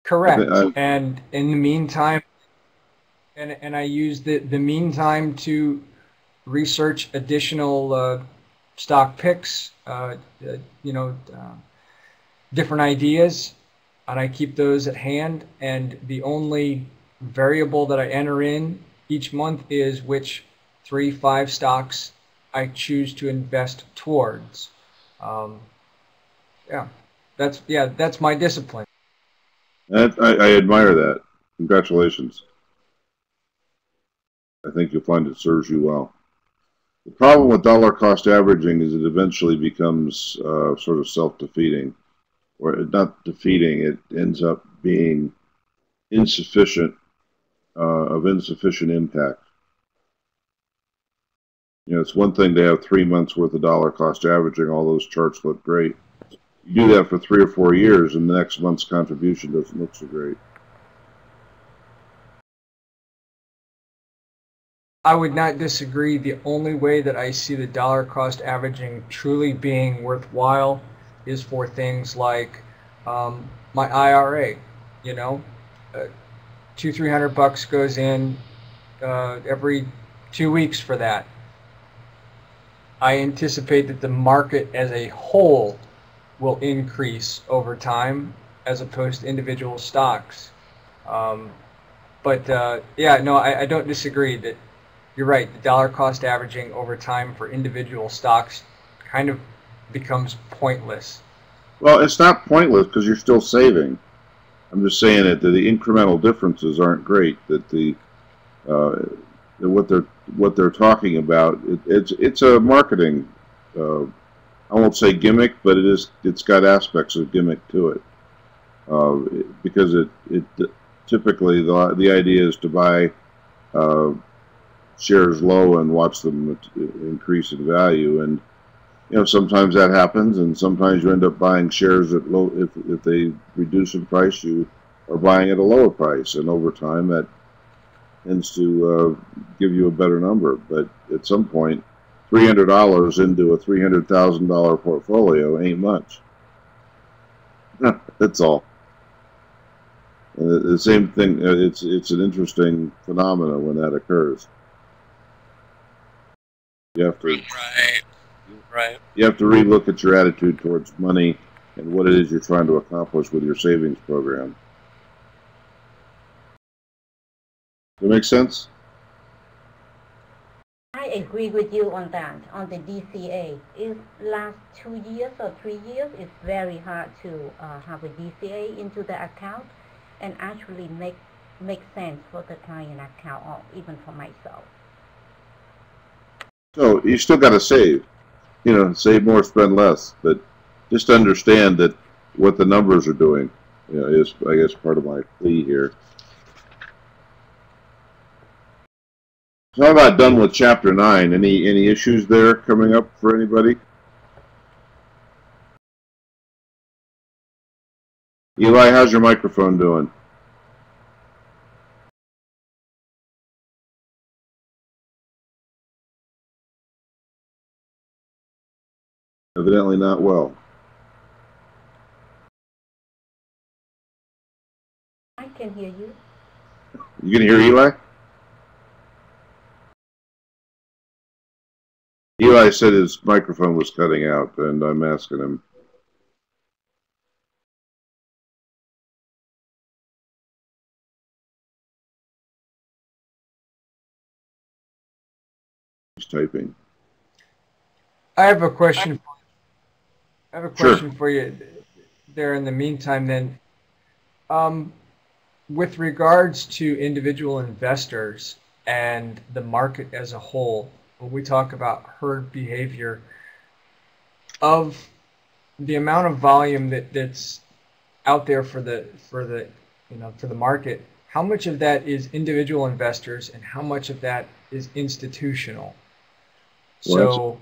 Speaker 1: Correct. And in the meantime, and I use the meantime to research additional stock picks, different ideas, and I keep those at hand. And the only variable that I enter in each month is which 3-5 stocks I choose to invest towards. That's my discipline.
Speaker 3: I admire that. Congratulations. I think you'll find it serves you well. The problem with dollar cost averaging is it eventually becomes sort of self-defeating, or not defeating. It ends up being insufficient, of insufficient impact. It's one thing to have 3 months worth of dollar cost averaging. All those charts look great. You do that for 3 or 4 years, and the next month's contribution doesn't look so great.
Speaker 1: I would not disagree. The only way that I see the dollar cost averaging truly being worthwhile is for things like my IRA. $200-300 goes in every 2 weeks for that. I anticipate that the market as a whole will increase over time as opposed to individual stocks. I don't disagree that you're right. The dollar cost averaging over time for individual stocks kind of becomes pointless.
Speaker 3: Well, it's not pointless because you're still saving. I'm just saying that the incremental differences aren't great. That what they're talking about, it's a marketing. I won't say gimmick, but it's got aspects of gimmick to it. Because it typically the idea is to buy shares low and watch them increase in value, and sometimes that happens, and sometimes you end up buying shares at low. If they reduce in price, you are buying at a lower price, and over time that tends to give you a better number. But at some point, $300 into a $300,000 portfolio ain't much. That's all. The same thing. It's an interesting phenomenon when that occurs. You have to You have to relook at your attitude towards money and what it is you're trying to accomplish with your savings program. Does that make sense?
Speaker 4: I agree with you on that. On the DCA, in last 2 years or 3 years, it's very hard to have a DCA into the account and actually make sense for the client account or even for myself.
Speaker 3: So you still got to save. Save more, spend less. But just understand that what the numbers are doing is, I guess, part of my plea here. So I'm about done with Chapter 9. Any issues there coming up for anybody? Eli, how's your microphone doing? Evidently not well.
Speaker 4: I can hear you.
Speaker 3: You can hear Eli? Eli said his microphone was cutting out, and I'm asking him. He's typing.
Speaker 1: I have a question.
Speaker 3: Sure.
Speaker 1: For you there in the meantime then. With regards to individual investors and the market as a whole, when we talk about herd behavior of the amount of volume that's out there for the for the market, how much of that is individual investors and how much of that is institutional?
Speaker 3: Well, that's
Speaker 1: So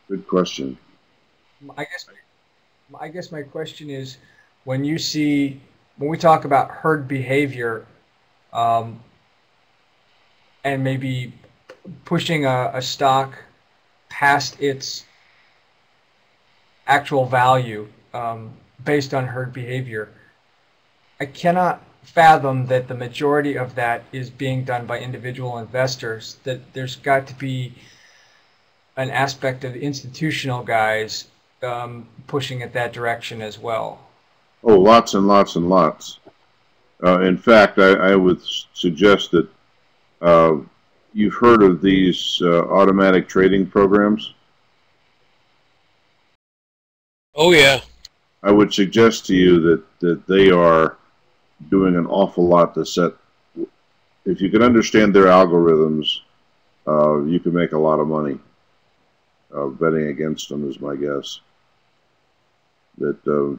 Speaker 3: a good question.
Speaker 1: I guess my question is, when we talk about herd behavior, um, and maybe pushing a stock past its actual value, based on herd behavior, I cannot fathom that the majority of that is being done by individual investors. That there's got to be an aspect of the institutional guys, pushing it that direction as well.
Speaker 3: Oh, lots and lots and lots. In fact, I would suggest that you've heard of these automatic trading programs.
Speaker 2: Oh yeah.
Speaker 3: I would suggest to you that they are doing an awful lot to set. If you can understand their algorithms, you can make a lot of money. Betting against them is my guess. That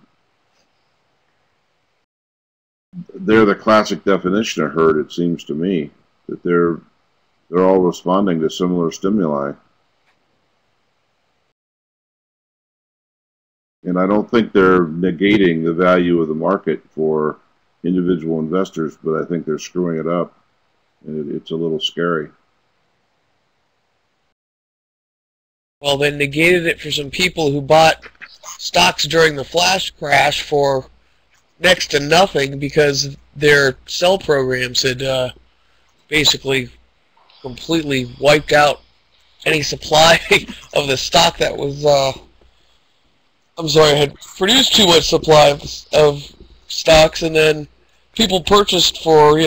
Speaker 3: they're the classic definition of herd. It seems to me that they're all responding to similar stimuli. And I don't think they're negating the value of the market for individual investors, but I think they're screwing it up, and it's a little scary.
Speaker 2: Well, they negated it for some people who bought stocks during the flash crash for next to nothing because their sell programs had basically completely wiped out any supply of the stock that was, had produced too much supply of stocks, and then people purchased for,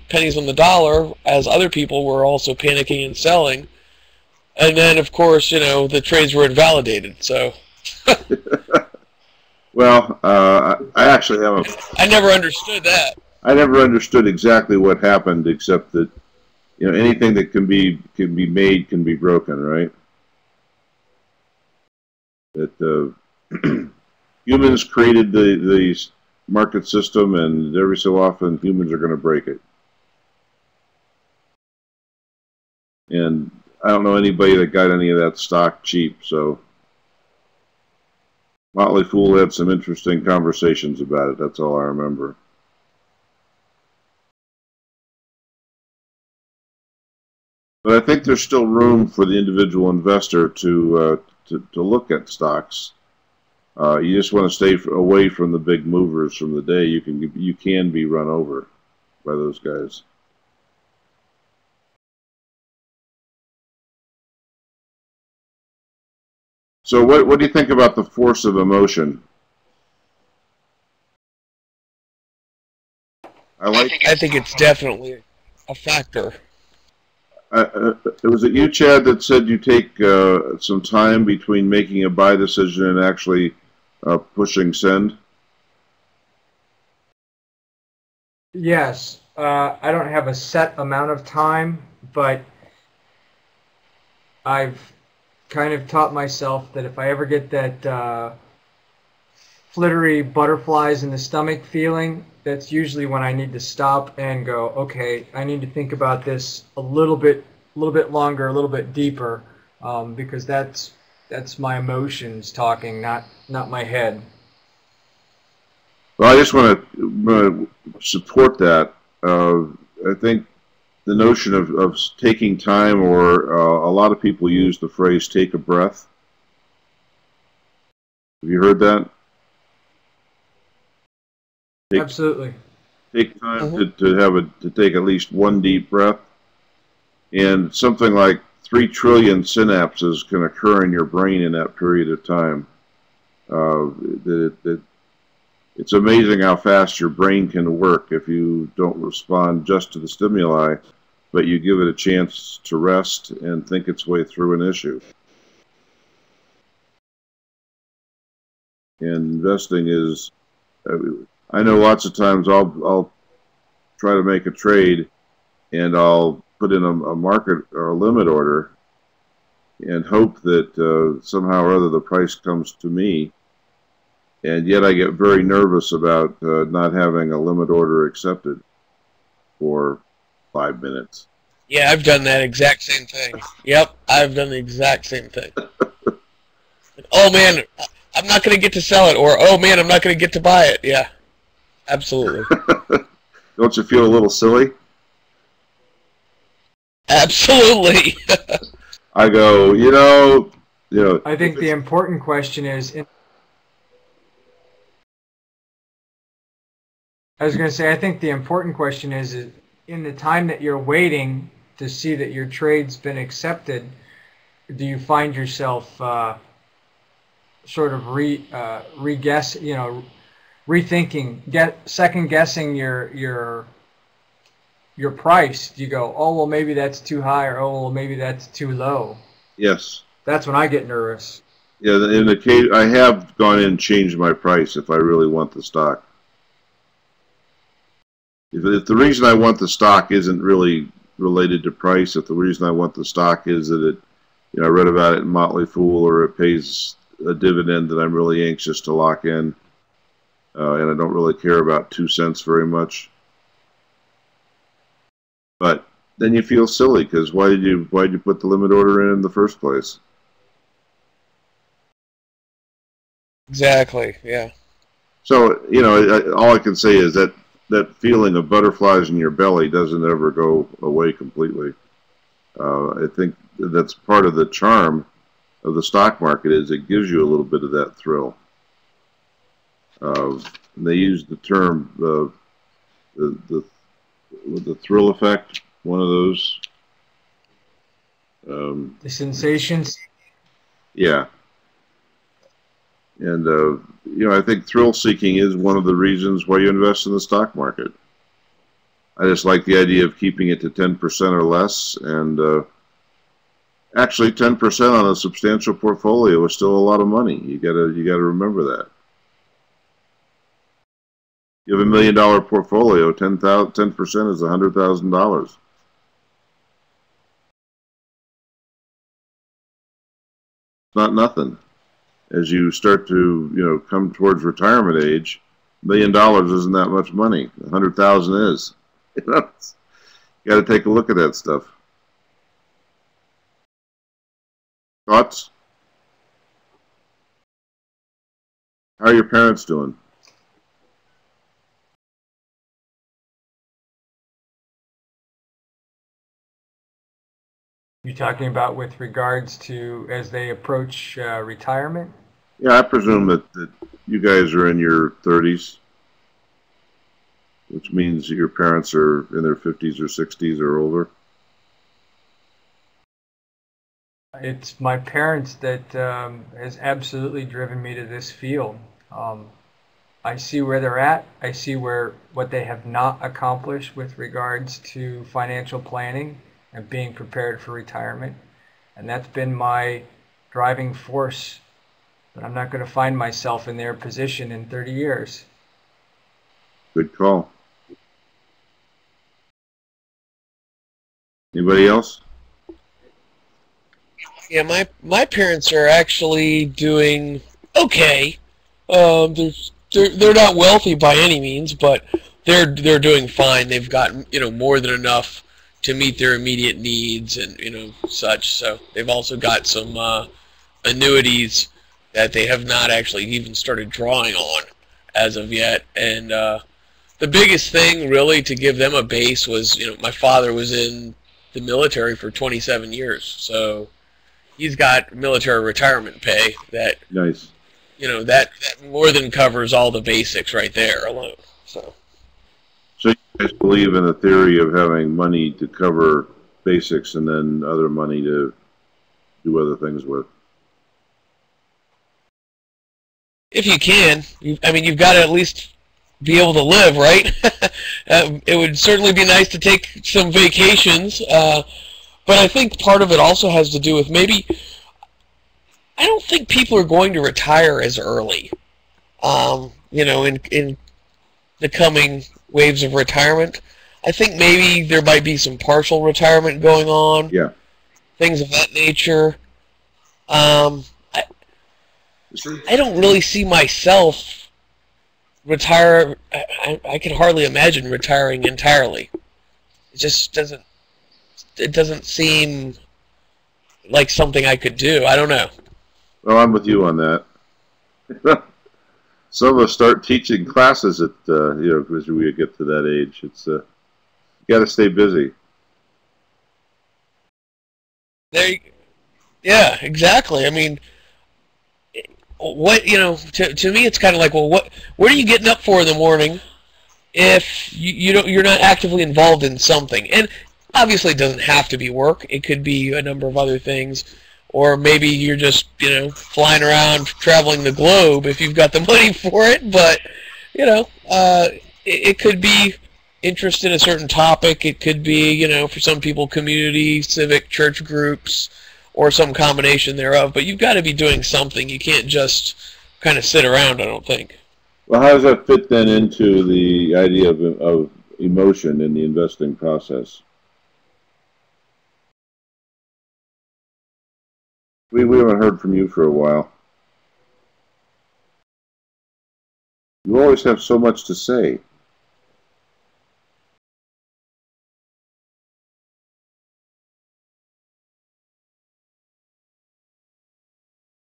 Speaker 2: pennies on the dollar, as other people were also panicking and selling. And then, of course, the trades were invalidated, so...
Speaker 3: Well, I actually have
Speaker 2: I never understood that.
Speaker 3: I never understood exactly what happened, except that, anything that can be made can be broken, right? That humans created the market system, and every so often humans are going to break it. And I don't know anybody that got any of that stock cheap, so Motley Fool had some interesting conversations about it. That's all I remember. But I think there's still room for the individual investor to look at stocks. You just want to stay away from the big movers from the day. You can be run over by those guys. So what do you think about the force of emotion?
Speaker 2: I think it's definitely a factor.
Speaker 3: Was it you, Chad, that said you take some time between making a buy decision and actually pushing send?
Speaker 1: Yes, I don't have a set amount of time, but I've kind of taught myself that if I ever get that flittery butterflies in the stomach feeling, that's usually when I need to stop and go, okay, I need to think about this a little bit longer, a little bit deeper, because that's my emotions talking, not my head.
Speaker 3: Well, I just want to support that. I think the notion of taking time, or a lot of people use the phrase "take a breath." Have you heard that?
Speaker 1: Absolutely.
Speaker 3: Take time to take at least one deep breath, and something like 3 trillion synapses can occur in your brain in that period of time. It's amazing how fast your brain can work if you don't respond just to the stimuli, but you give it a chance to rest and think its way through an issue. And investing is, I know lots of times I'll try to make a trade, and I'll put in a market or a limit order and hope that somehow or other the price comes to me. and yet I get very nervous about not having a limit order accepted for 5 minutes.
Speaker 2: Yeah, I've done that exact same thing. Yep, I've done the exact same thing. Oh man, I'm not going to get to sell it, or oh man, I'm not going to get to buy it. Yeah, absolutely.
Speaker 3: Don't you feel a little silly?
Speaker 2: Absolutely.
Speaker 3: I go,
Speaker 1: I think the important question is, I was going to say, I think the important question is in the time that you're waiting to see that your trade's been accepted, do you find yourself sort of rethinking, second guessing your price? Do you go, oh well, maybe that's too high, or oh well, maybe that's too low?
Speaker 3: Yes.
Speaker 1: That's when I get nervous.
Speaker 3: Yeah, in the case, I have gone in and changed my price if I really want the stock. If the reason I want the stock isn't really related to price, if the reason I want the stock is that it, I read about it in Motley Fool, or it pays a dividend that I'm really anxious to lock in, and I don't really care about 2 cents very much. But then you feel silly, because why did you put the limit order in the first place?
Speaker 2: Exactly. Yeah.
Speaker 3: So all I can say is that feeling of butterflies in your belly doesn't ever go away completely. I think that's part of the charm of the stock market, is it gives you a little bit of that thrill. They use the term the thrill effect, one of those.
Speaker 1: The sensations.
Speaker 3: Yeah. And, I think thrill seeking is one of the reasons why you invest in the stock market. I just like the idea of keeping it to 10% or less, and actually 10% on a substantial portfolio is still a lot of money. You gotta remember that. You have $1 million portfolio, 10% is $100,000. Not nothing. As you start to, come towards retirement age, $1 million isn't that much money. 100,000 is. You got to take a look at that stuff. Thoughts? How are your parents doing?
Speaker 1: You talking about with regards to as they approach retirement?
Speaker 3: Yeah, I presume that you guys are in your 30s, which means that your parents are in their 50s or 60s or older.
Speaker 1: It's my parents that has absolutely driven me to this field. I see where they're at. I see what they have not accomplished with regards to financial planning and being prepared for retirement. And that's been my driving force. But I'm not going to find myself in their position in 30 years.
Speaker 3: Good call. Anybody else?
Speaker 2: Yeah, my parents are actually doing okay. They're not wealthy by any means, but they're doing fine. They've got more than enough to meet their immediate needs and such. So they've also got some annuities that they have not actually even started drawing on as of yet. And the biggest thing really to give them a base was my father was in the military for 27 years, so he's got military retirement pay that
Speaker 3: nice.
Speaker 2: That more than covers all the basics right there alone. So
Speaker 3: you guys believe in the theory of having money to cover basics and then other money to do other things with?
Speaker 2: If you can, you've got to at least be able to live, right? It would certainly be nice to take some vacations, but I think part of it also has to do with maybe. I don't think people are going to retire as early. In the coming waves of retirement, I think maybe there might be some partial retirement going on.
Speaker 3: Yeah.
Speaker 2: Things of that nature. I don't really see myself retire. I can hardly imagine retiring entirely. It just doesn't. It doesn't seem like something I could do. I don't know.
Speaker 3: Well, I'm with you on that. Some of us start teaching classes at as we get to that age. It's you got to stay busy.
Speaker 2: Yeah, exactly. I mean, what to me, it's kind of like, well, what are you getting up for in the morning if you're not actively involved in something? And obviously, it doesn't have to be work. It could be a number of other things. Or maybe you're just, flying around, traveling the globe if you've got the money for it. But, it could be interest in a certain topic. It could be, for some people, community, civic, church groups, or some combination thereof. But you've got to be doing something. You can't just kind of sit around, I don't think.
Speaker 3: Well, how does that fit then into the idea of emotion in the investing process? We haven't heard from you for a while. You always have so much to say.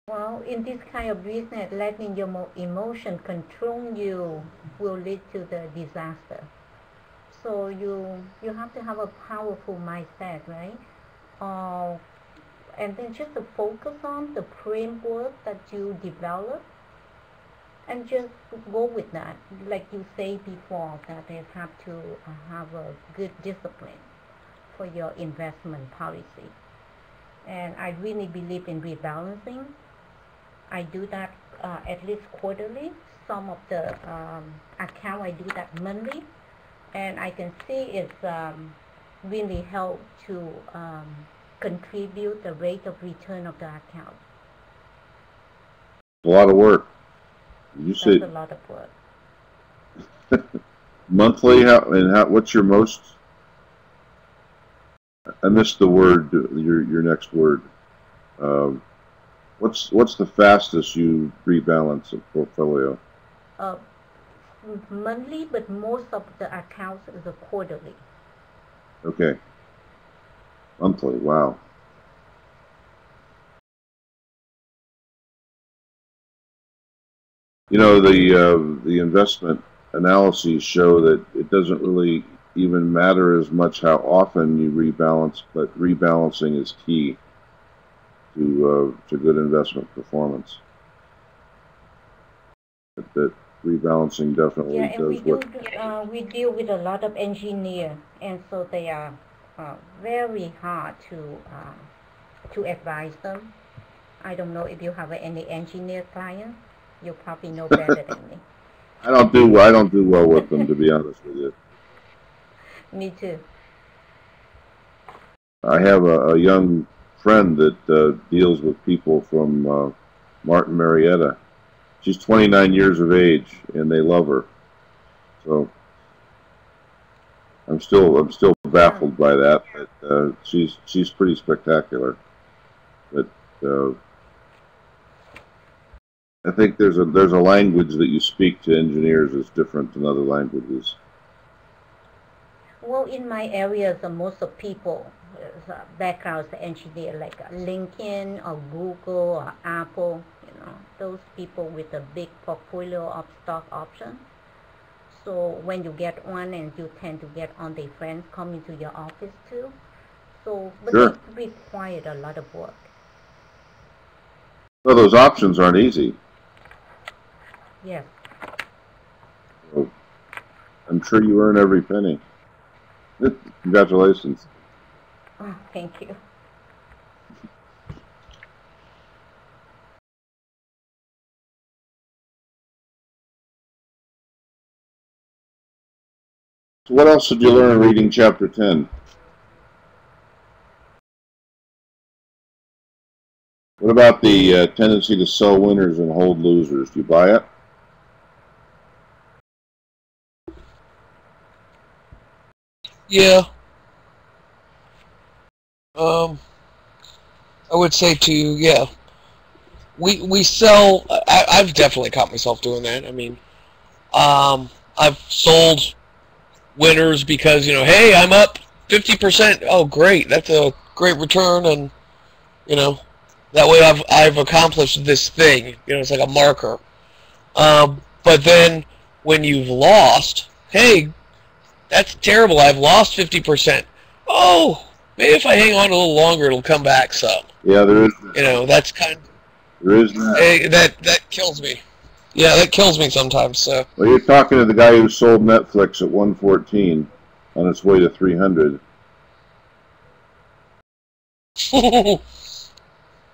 Speaker 4: Well, in this kind of business, letting your emotion control you will lead to the disaster. So you have to have a powerful mindset, right? And then just to focus on the framework that you develop and just go with that. Like you say before, that you have to have a good discipline for your investment policy. And I really believe in rebalancing. I do that at least quarterly. Some of the account I do that monthly. And I can see it's really helped to contribute the rate of return of the account.
Speaker 3: A lot of work. You say
Speaker 4: that's a lot of work.
Speaker 3: Monthly? What's your most? I missed the word. Your next word. What's the fastest you rebalance a portfolio?
Speaker 4: Monthly, but most of the accounts is a quarterly.
Speaker 3: Okay. Monthly, wow. The investment analyses show that it doesn't really even matter as much how often you rebalance, but rebalancing is key to good investment performance. That rebalancing definitely does work.
Speaker 4: We deal with a lot of engineers, and so they are very hard to advise them. I don't know if you have any engineer clients. You probably know better than me.
Speaker 3: I don't do well with them, to be honest with you.
Speaker 4: Me too.
Speaker 3: I have a young friend that deals with people from Martin Marietta. She's 29 years of age, and they love her. So I'm still baffled by that. But she's pretty spectacular. But I think there's a language that you speak to engineers is different than other languages.
Speaker 4: Well, in my area, most of people backgrounds engineer like LinkedIn or Google or Apple. Those people with a big portfolio of stock options. So when you get one, and you tend to get on their friends coming to your office too. So, but
Speaker 3: sure.
Speaker 4: It required a lot of work.
Speaker 3: Well, those options aren't easy.
Speaker 4: Yes.
Speaker 3: So I'm sure you earn every penny. Congratulations.
Speaker 4: Oh, thank you.
Speaker 3: So what else did you learn reading Chapter 10? What about the tendency to sell winners and hold losers? Do you buy it?
Speaker 2: Yeah. I would say yeah. we sell. I've definitely caught myself doing that. I mean, I've sold winners because, you know, hey, I'm up 50%. Oh, great, that's a great return, and you know, that way I've accomplished this thing. You know, it's like a marker. But then when you've lost, hey, that's terrible. I've lost 50%. Oh, maybe if I hang on a little longer, it'll come back some.
Speaker 3: Yeah, there is.
Speaker 2: You know, that's kind of,
Speaker 3: There is that.
Speaker 2: that kills me. Yeah, that kills me sometimes. So.
Speaker 3: Well, you're talking to the guy who sold Netflix at 114 on its way to 300.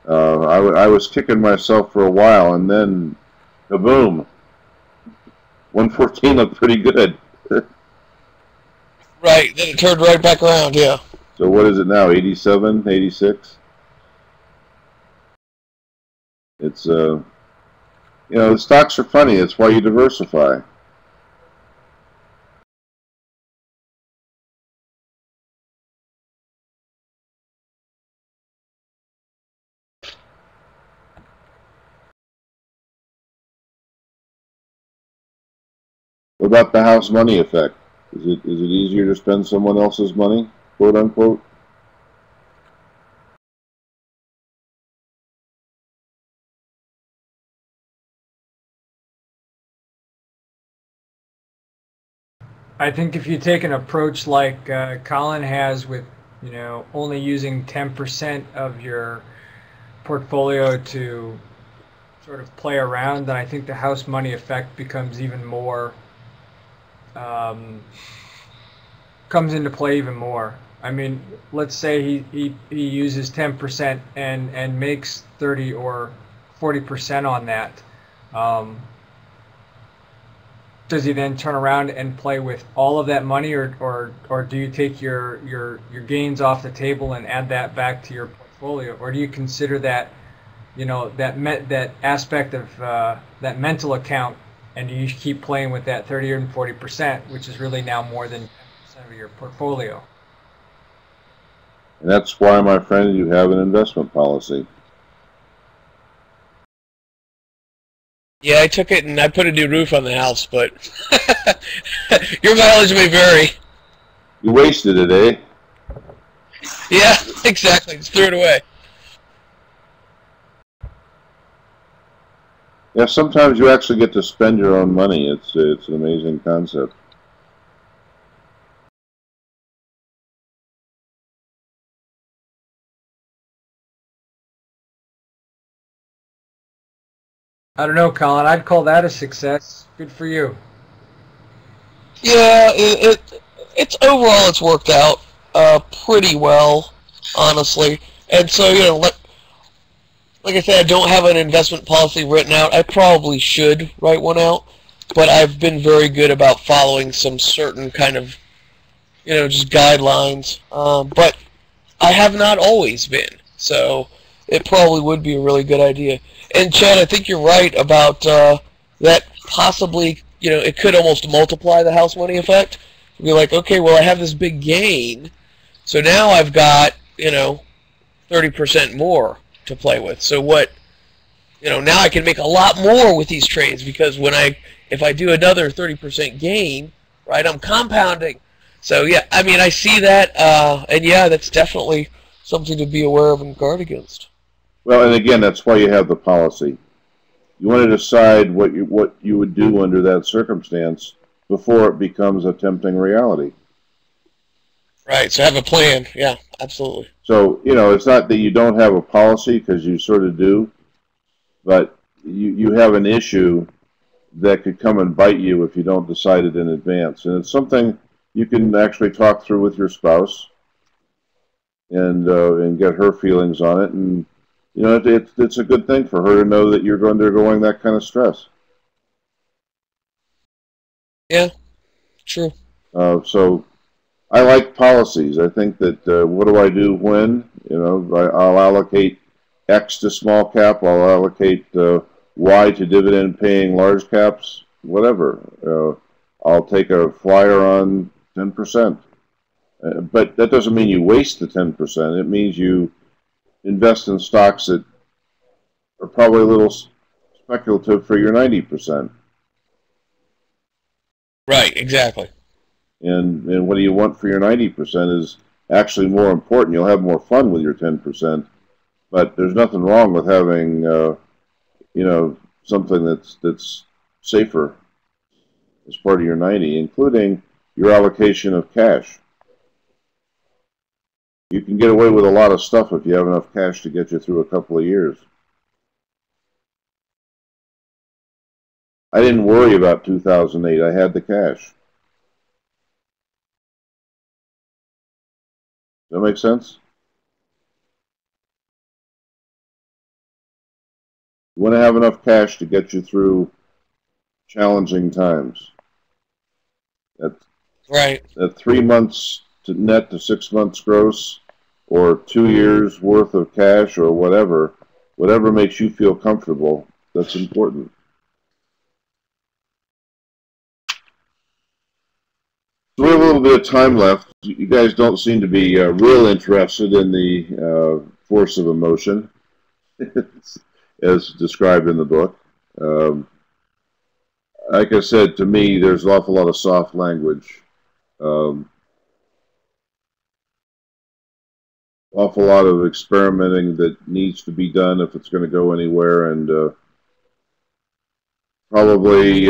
Speaker 3: I was kicking myself for a while, and then, kaboom! 114 looked pretty good.
Speaker 2: Right, then it turned right back around, yeah.
Speaker 3: So what is it now, 87, 86? It's, you know, the stocks are funny. That's why you diversify. What about the house money effect? Is it easier to spend someone else's money, quote unquote?
Speaker 1: I think if you take an approach like Colin has with, you know, only using 10% of your portfolio to sort of play around, then I think the house money effect becomes even more, comes into play even more. I mean, let's say he uses 10% and makes 30 or 40% on that. Does he then turn around and play with all of that money, or do you take your gains off the table and add that back to your portfolio, or do you consider that, you know, that aspect of that mental account, and do you keep playing with that 30 and 40%, which is really now more than 10% of your portfolio?
Speaker 3: And that's why, my friend, you have an investment policy.
Speaker 2: Yeah, I took it and I put a new roof on the house, but your mileage may vary.
Speaker 3: You wasted it, eh?
Speaker 2: Yeah, exactly. Just threw it away.
Speaker 3: Yeah, sometimes you actually get to spend your own money. It's an amazing concept.
Speaker 1: I don't know, Colin. I'd call that a success. Good for you.
Speaker 2: Yeah, it's overall it's worked out pretty well, honestly. And so, you know, like I said, I don't have an investment policy written out. I probably should write one out, but I've been very good about following some certain kind of, you know, just guidelines. But I have not always been, so it probably would be a really good idea. And Chad, I think you're right about that possibly, you know, it could almost multiply the house money effect. You'd be like, okay, well, I have this big gain, so now I've got, you know, 30% more to play with. So what, you know, now I can make a lot more with these trades, because if I do another 30% gain, right, I'm compounding. So yeah, I mean, I see that, and yeah, that's definitely something to be aware of and guard against.
Speaker 3: Well, and again, that's why you have the policy. You want to decide what you would do under that circumstance before it becomes a tempting reality.
Speaker 2: Right, so have a plan. Yeah, absolutely.
Speaker 3: So, you know, it's not that you don't have a policy, because you sort of do, but you have an issue that could come and bite you if you don't decide it in advance. And it's something you can actually talk through with your spouse and get her feelings on it. And, you know, it's a good thing for her to know that you're undergoing that kind of stress.
Speaker 2: Yeah, true.
Speaker 3: So I like policies. I think that what do I do when? You know, I'll allocate X to small cap. I'll allocate Y to dividend paying large caps, whatever. I'll take a flyer on 10%. But that doesn't mean you waste the 10%. It means you invest in stocks that are probably a little speculative for your 90%.
Speaker 2: Right, exactly.
Speaker 3: And what do you want for your 90% is actually more important. You'll have more fun with your 10%, but there's nothing wrong with having, you know, something that's safer as part of your 90, including your allocation of cash. You can get away with a lot of stuff if you have enough cash to get you through a couple of years. I didn't worry about 2008. I had the cash. Does that make sense? You want to have enough cash to get you through challenging times.
Speaker 2: Right.
Speaker 3: At 3 months to net to 6 months gross, or 2 years worth of cash, or whatever makes you feel comfortable, that's important. So we have a little bit of time left. You guys don't seem to be real interested in the force of emotion, as described in the book. Like I said, to me, there's an awful lot of soft language. Awful lot of experimenting that needs to be done if it's going to go anywhere, and probably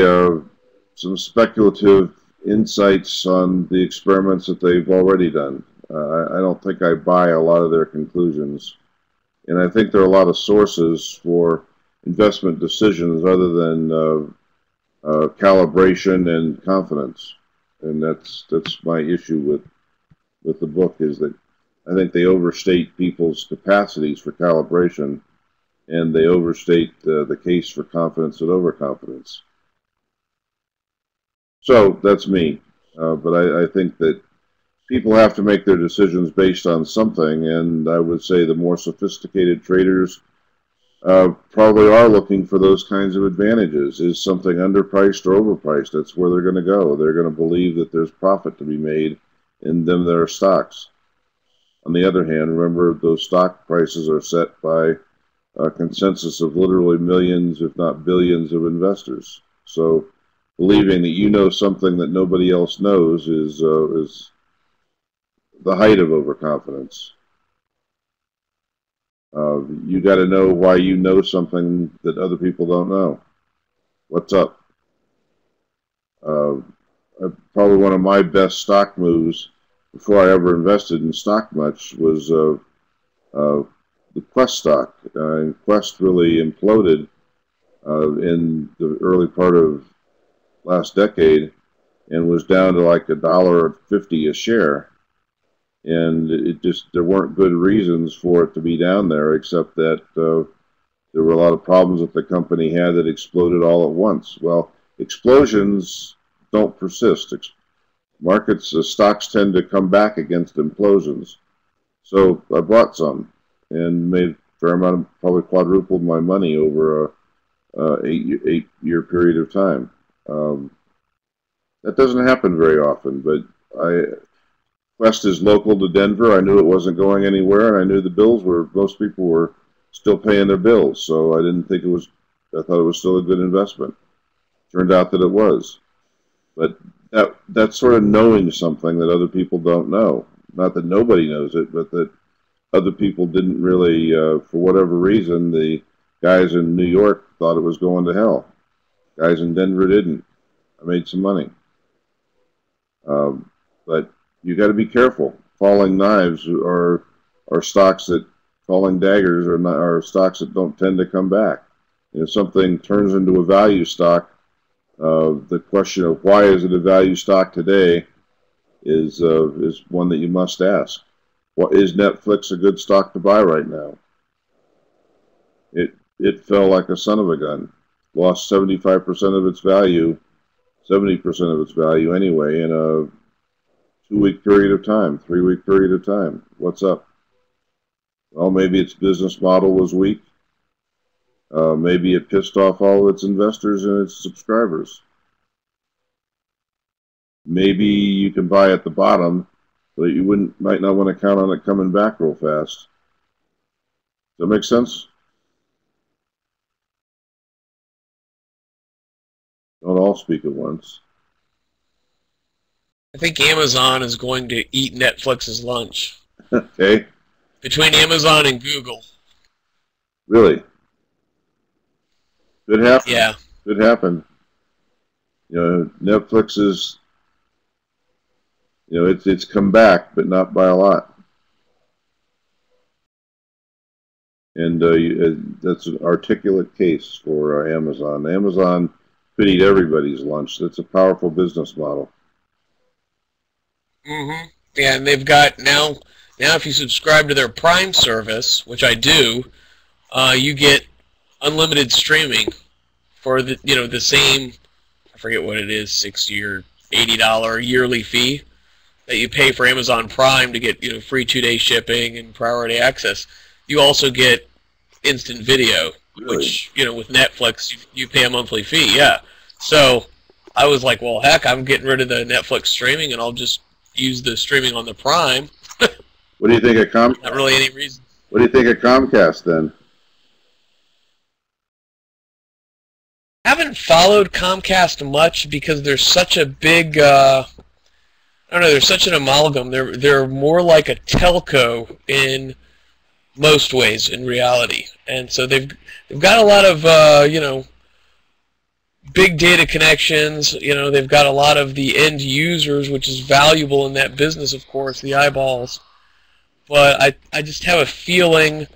Speaker 3: some speculative insights on the experiments that they've already done. I don't think I buy a lot of their conclusions, and I think there are a lot of sources for investment decisions other than calibration and confidence, and that's my issue with the book, is that I think they overstate people's capacities for calibration, and they overstate the case for confidence and overconfidence. So that's me, but I think that people have to make their decisions based on something, and I would say the more sophisticated traders probably are looking for those kinds of advantages. Is something underpriced or overpriced? That's where they're going to go. They're going to believe that there's profit to be made in them that are stocks. On the other hand, remember, those stock prices are set by a consensus of literally millions, if not billions, of investors. So believing that you know something that nobody else knows is the height of overconfidence. You got to know why you know something that other people don't know. What's up? Probably one of my best stock moves before I ever invested in stock much was the Quest stock. Quest really imploded in the early part of last decade and was down to like $1.50 a share. And there weren't good reasons for it to be down there, except that there were a lot of problems that the company had that exploded all at once. Well, explosions don't persist. Markets, stocks tend to come back against implosions. So I bought some and made a fair amount, probably quadrupled my money over a 8-year period of time. That doesn't happen very often, but Quest is local to Denver. I knew it wasn't going anywhere, and I knew the bills most people were still paying their bills, so I didn't think I thought it was still a good investment. Turned out that it was. But that's sort of knowing something that other people don't know. Not that nobody knows it, but that other people didn't really, for whatever reason, the guys in New York thought it was going to hell. Guys in Denver didn't. I made some money. But you got to be careful. Falling knives are stocks that, falling daggers are stocks that don't tend to come back. If something turns into a value stock, the question of why is it a value stock today is one that you must ask. Is Netflix a good stock to buy right now? It fell like a son of a gun. Lost 75% of its value, 70% of its value anyway, in a 2-week period of time, 3-week period of time. What's up? Well, maybe its business model was weak. Maybe it pissed off all of its investors and its subscribers. Maybe you can buy at the bottom, but you might not want to count on it coming back real fast. Does that make sense? Don't all speak at once.
Speaker 2: I think Amazon is going to eat Netflix's lunch.
Speaker 3: Okay.
Speaker 2: Between Amazon and Google.
Speaker 3: Really? Could happen.
Speaker 2: Yeah.
Speaker 3: Could happen. You know, Netflix is, you know, it's come back, but not by a lot. And that's an articulate case for Amazon. Amazon could eat everybody's lunch. That's a powerful business model.
Speaker 2: Mm-hmm. Yeah, and they've got now if you subscribe to their Prime service, which I do, you get unlimited streaming for the same, I forget what it is, $60 or $80 yearly fee that you pay for Amazon Prime to get free 2-day shipping and priority access. You also get instant video,
Speaker 3: Really?
Speaker 2: which with Netflix you pay a monthly fee. Yeah, so I was like, well, heck, I'm getting rid of the Netflix streaming and I'll just use the streaming on the Prime.
Speaker 3: What do you think of Comcast?
Speaker 2: Not really any reason.
Speaker 3: What do you think of Comcast then?
Speaker 2: I haven't followed Comcast much because there's such a big, I don't know, there's such an amalgam. They're more like a telco in most ways in reality, and so they've got a lot of big data connections. They've got a lot of the end users, which is valuable in that business, of course, the eyeballs. But I just have a feeling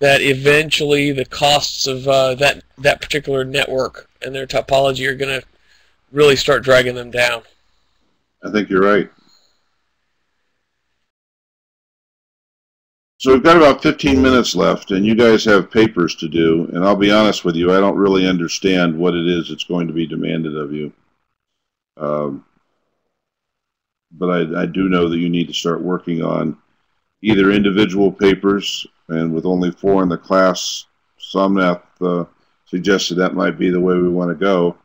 Speaker 2: that eventually the costs of that particular network and their topology are going to really start dragging them down.
Speaker 3: I think you're right. So we've got about 15 minutes left, and you guys have papers to do, and I'll be honest with you, I don't really understand what it is that's going to be demanded of you. But I do know that you need to start working on either individual papers, and with only 4 in the class, Somnath suggested that might be the way we want to go.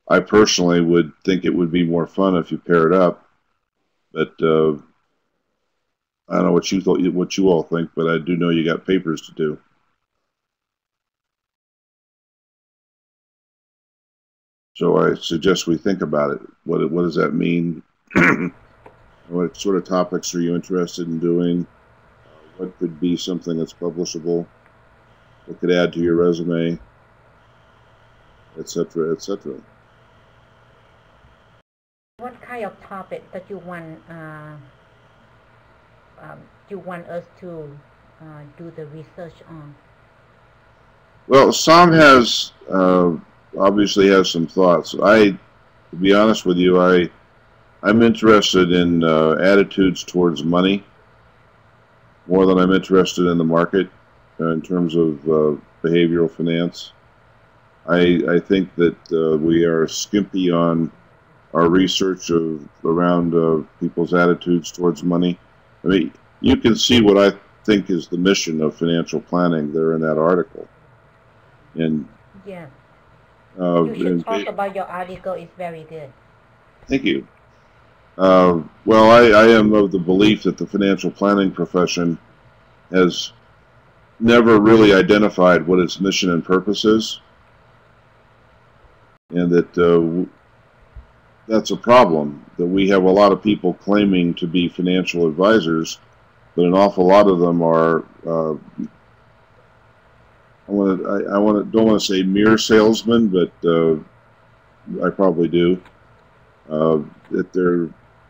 Speaker 3: I personally would think it would be more fun if you pair it up, but I don't know what you all think, but I do know you got papers to do. So I suggest we think about it. What does that mean? What sort of topics are you interested in doing? What could be something that's publishable? What could add to your resume? Etc., etc.
Speaker 4: What kind of topic that you want us to do the research on?
Speaker 3: Well, Sam has obviously has some thoughts. To be honest with you, I'm interested in attitudes towards money more than I'm interested in the market in terms of behavioral finance. I think that we are skimpy on our research around people's attitudes towards money. I mean, you can see what I think is the mission of financial planning there in that article. And
Speaker 4: yeah, you should talk about your article. It's very good.
Speaker 3: Thank you. Well, I am of the belief that the financial planning profession has never really identified what its mission and purpose is, and that that's a problem, that we have a lot of people claiming to be financial advisors, but an awful lot of them are, don't want to say mere salesmen, but I probably do.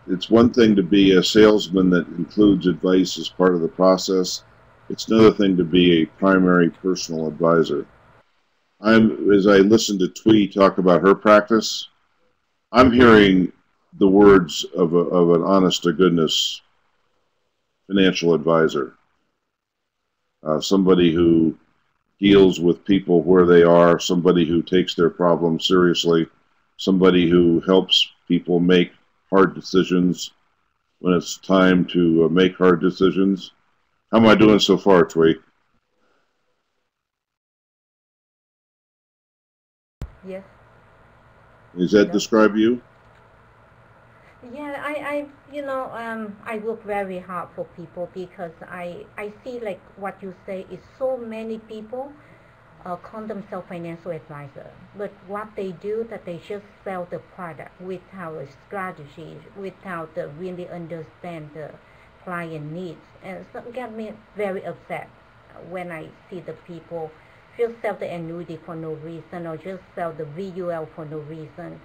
Speaker 3: It's one thing to be a salesman that includes advice as part of the process. It's another thing to be a primary personal advisor. As I listen to Twee talk about her practice, I'm hearing the words of an honest-to-goodness financial advisor, somebody who deals with people where they are, somebody who takes their problems seriously, somebody who helps people make hard decisions when it's time to make hard decisions. How am I doing so far, Twee?
Speaker 4: Yes.
Speaker 3: Does that describe you?
Speaker 4: Yeah, I work very hard for people because I see like what you say is so many people call themselves financial advisor, but what they do that they just sell the product without a strategy, without really understand the client needs, and so get me very upset when I see the people just sell the annuity for no reason or just sell the VUL for no reason.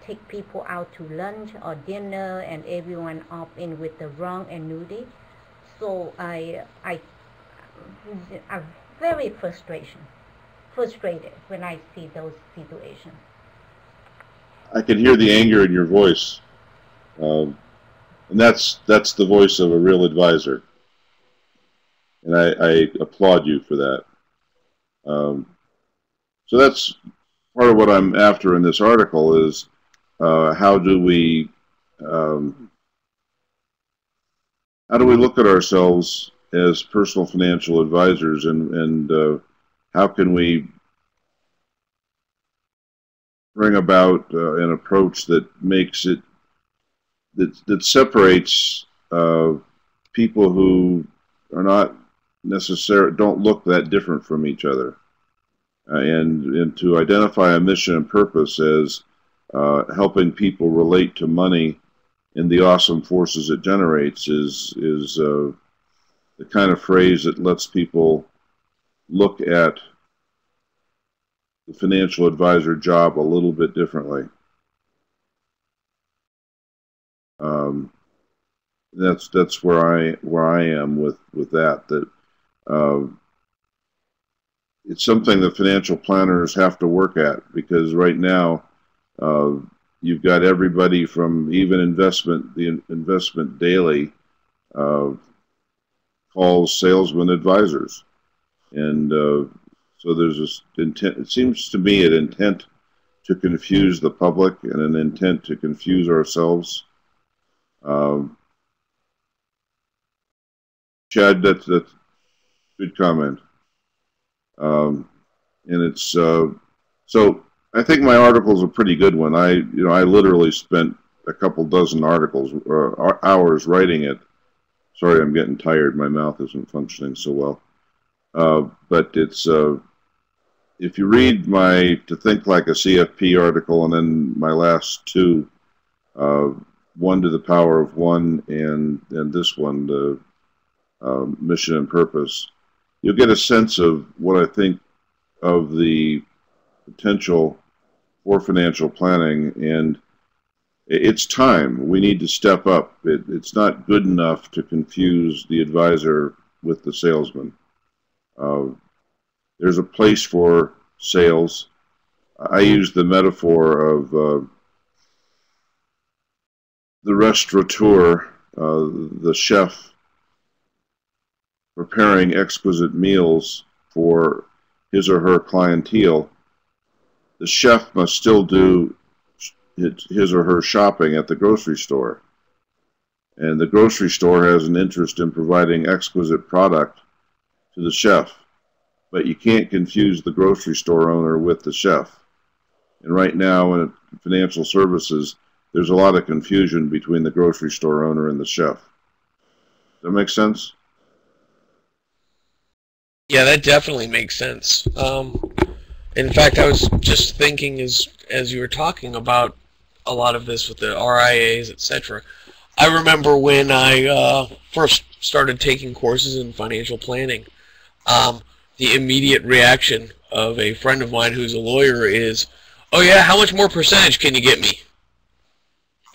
Speaker 4: Take people out to lunch or dinner and everyone opt in with the wrong annuity. So I'm very frustrated when I see those situations.
Speaker 3: I can hear the anger in your voice, and that's the voice of a real advisor, and I applaud you for that. So that's part of what I'm after in this article is how do we look at ourselves as personal financial advisors, and how can we bring about an approach that makes it that separates people who are not don't look that different from each other, and to identify a mission and purpose as helping people relate to money and the awesome forces it generates is the kind of phrase that lets people look at the financial advisor job a little bit differently. That's where I am with that. It's something that financial planners have to work at, because right now you've got everybody from even the Investment Daily calls salesmen advisors, and so there's this intent. It seems to me an intent to confuse the public and an intent to confuse ourselves. Chad, that's good comment. And it's so I think my article's a pretty good one. I literally spent a couple dozen articles hours writing it. Sorry, I'm getting tired. My mouth isn't functioning so well. But it's if you read my To Think Like a CFP article and then my last two, One to the Power of One and this one, the Mission and Purpose, you'll get a sense of what I think of the potential for financial planning, and it's time. We need to step up. It's not good enough to confuse the advisor with the salesman. There's a place for sales. I use the metaphor of the restaurateur, the chef, preparing exquisite meals for his or her clientele. The chef must still do his or her shopping at the grocery store. And the grocery store has an interest in providing exquisite product to the chef. But you can't confuse the grocery store owner with the chef. And right now in financial services, there's a lot of confusion between the grocery store owner and the chef. Does that make sense?
Speaker 2: Yeah, that definitely makes sense. In fact, I was just thinking as you were talking about a lot of this with the RIAs, etc. I remember when I first started taking courses in financial planning, the immediate reaction of a friend of mine who's a lawyer is, "Oh yeah, how much more percentage can you get me?"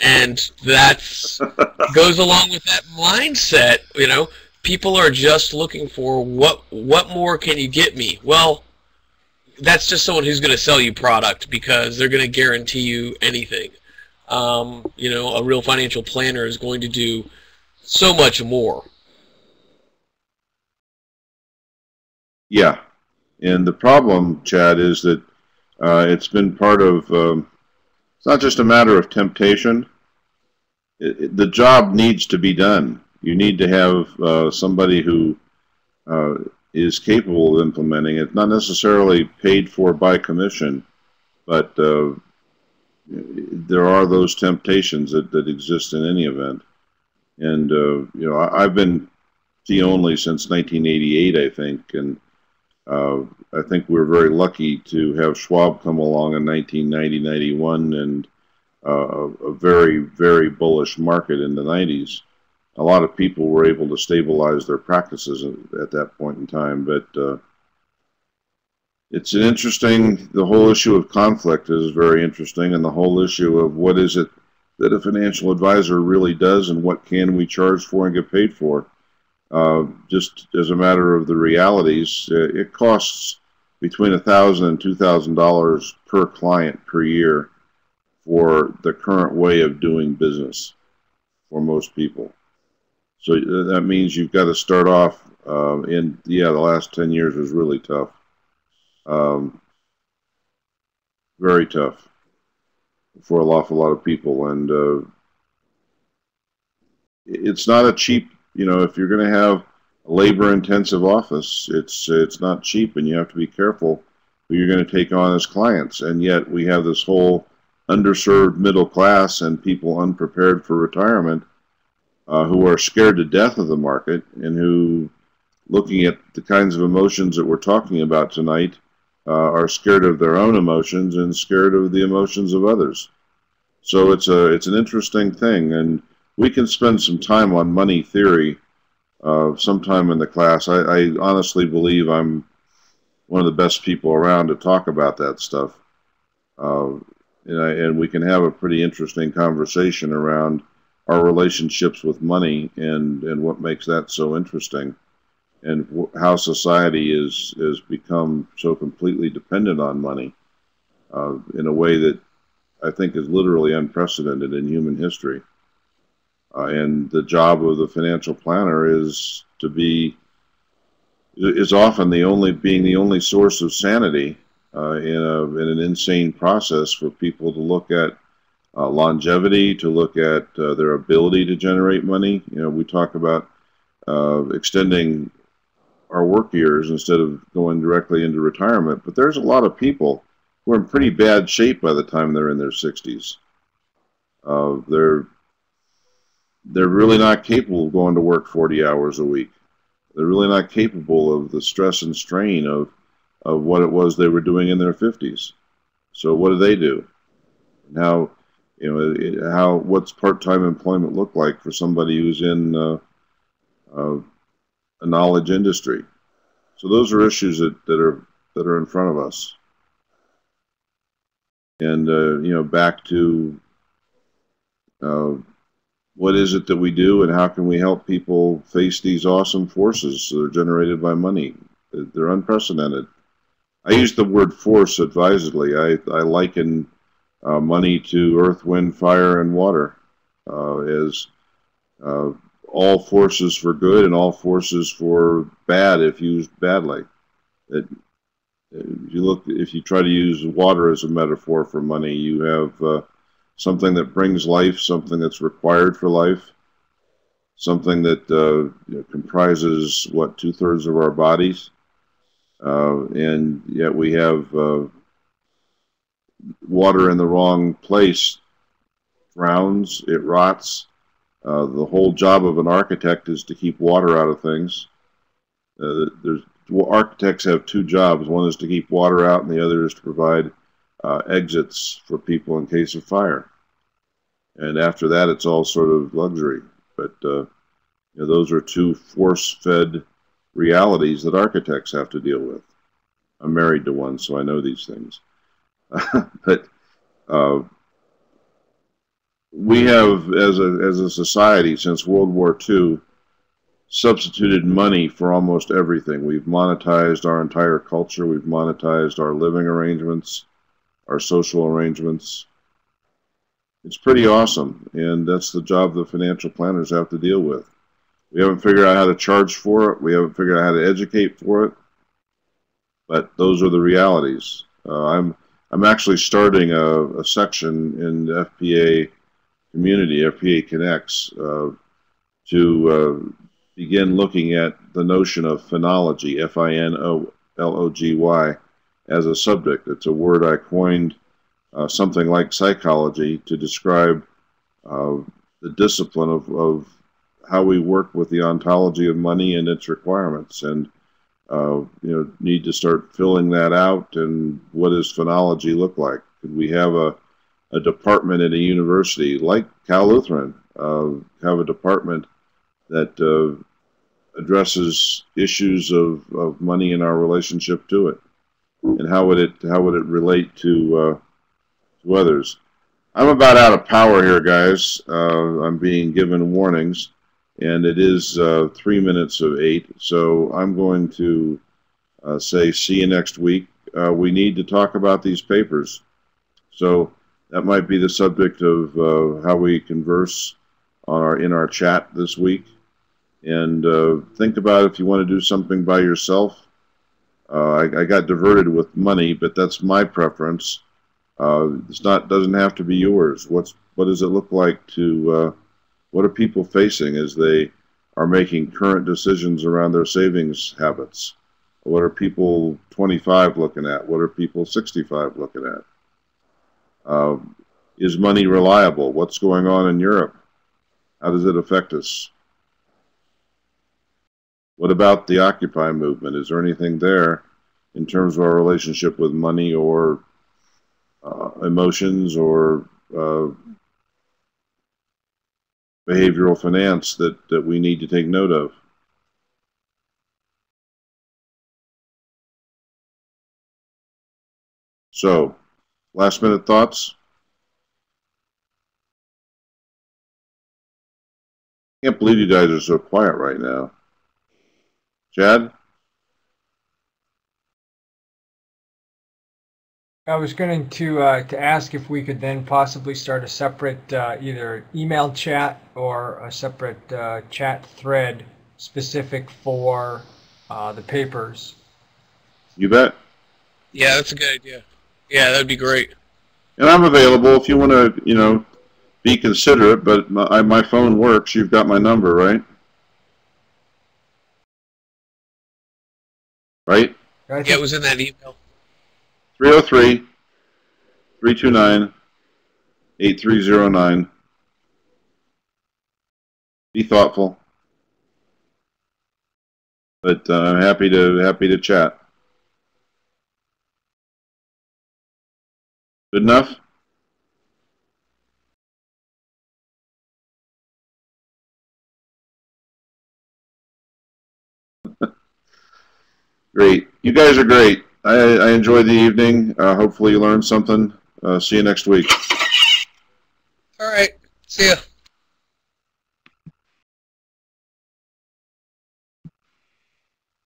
Speaker 2: And that goes along with that mindset, People are just looking for what more can you get me? Well, that's just someone who's going to sell you product because they're going to guarantee you anything. A real financial planner is going to do so much more.
Speaker 3: Yeah, and the problem, Chad, is that it's been part of. It's not just a matter of temptation. The job needs to be done. You need to have somebody who is capable of implementing it, not necessarily paid for by commission, but there are those temptations that exist in any event. And I've been fee only since 1988, I think, and I think we're very lucky to have Schwab come along in 1990-91 and a very, very bullish market in the 90s. A lot of people were able to stabilize their practices at that point in time, but it's an interesting, the whole issue of conflict is very interesting, and the whole issue of what is it that a financial advisor really does and what can we charge for and get paid for. Just as a matter of the realities, it costs between $1,000 and $2,000 per client per year for the current way of doing business for most people. So that means you've got to start off the last 10 years was really tough. Very tough for an awful lot of people, and it's not a cheap, if you're going to have a labor-intensive office, it's not cheap, and you have to be careful who you're going to take on as clients. And yet we have this whole underserved middle class and people unprepared for retirement who are scared to death of the market, and who, looking at the kinds of emotions that we're talking about tonight, are scared of their own emotions and scared of the emotions of others. So it's an interesting thing, and we can spend some time on money theory sometime in the class. I honestly believe I'm one of the best people around to talk about that stuff, and we can have a pretty interesting conversation around our relationships with money and what makes that so interesting, and how society is become so completely dependent on money in a way that I think is literally unprecedented in human history. And the job of the financial planner is often being the only source of sanity in an insane process for people to look at longevity, to look at their ability to generate money. We talk about extending our work years instead of going directly into retirement, but there's a lot of people who are in pretty bad shape by the time they're in their 60s. They're really not capable of going to work 40 hours a week. They're really not capable of the stress and strain of what it was they were doing in their 50s. So what do? Now, what's part-time employment look like for somebody who's in a knowledge industry? So those are issues that are in front of us. And back to what is it that we do, and how can we help people face these awesome forces that are generated by money? They're unprecedented. I use the word force advisedly. I liken money to earth, wind, fire, and water as all forces for good and all forces for bad if used badly. If you try to use water as a metaphor for money, you have something that brings life, something that's required for life, something that comprises, 2/3 of our bodies, and yet we have water in the wrong place, drowns, it rots. The whole job of an architect is to keep water out of things. Architects have two jobs. One is to keep water out, and the other is to provide exits for people in case of fire. And after that, it's all sort of luxury. But those are two force-fed realities that architects have to deal with. I'm married to one, so I know these things. But we have, as a society, since World War II, substituted money for almost everything. We've monetized our entire culture. We've monetized our living arrangements, our social arrangements. It's pretty awesome, and that's the job the financial planners have to deal with. We haven't figured out how to charge for it. We haven't figured out how to educate for it. But those are the realities. I'm actually starting a section in the FPA community, FPA Connects, to begin looking at the notion of phenology, F-I-N-O-L-O-G-Y, as a subject. It's a word I coined something like psychology to describe the discipline of how we work with the ontology of money and its requirements. And need to start filling that out, and what does phonology look like? Could we have a department at a university like Cal Lutheran, have a department that addresses issues of money and our relationship to it, and how would it relate to others? I'm about out of power here, guys. I'm being given warnings, and it is 3 minutes of 8, so I'm going to say see you next week. We need to talk about these papers, so that might be the subject of how we converse in our chat this week. And think about if you want to do something by yourself. I got diverted with money, but that's my preference. Doesn't have to be yours. What does it look like to? What are people facing as they are making current decisions around their savings habits? What are people 25 looking at? What are people 65 looking at? Is money reliable? What's going on in Europe? How does it affect us? What about the Occupy movement? Is there anything there in terms of our relationship with money or emotions or behavioral finance that we need to take note of? So, last minute thoughts? I can't believe you guys are so quiet right now. Chad?
Speaker 1: I was going to ask if we could then possibly start a separate either email chat or a separate chat thread specific for the papers.
Speaker 3: You bet.
Speaker 2: Yeah, that's a good idea. Yeah, that'd be great.
Speaker 3: And I'm available if you want to, be considerate, but my phone works. You've got my number, right? Right?
Speaker 1: Yeah,
Speaker 2: it was in that email.
Speaker 3: 303-329-8309. Be thoughtful. But I'm happy to chat. Good enough? Great. You guys are great. I enjoyed the evening. Hopefully you learned something. See you next week.
Speaker 2: All right. See ya.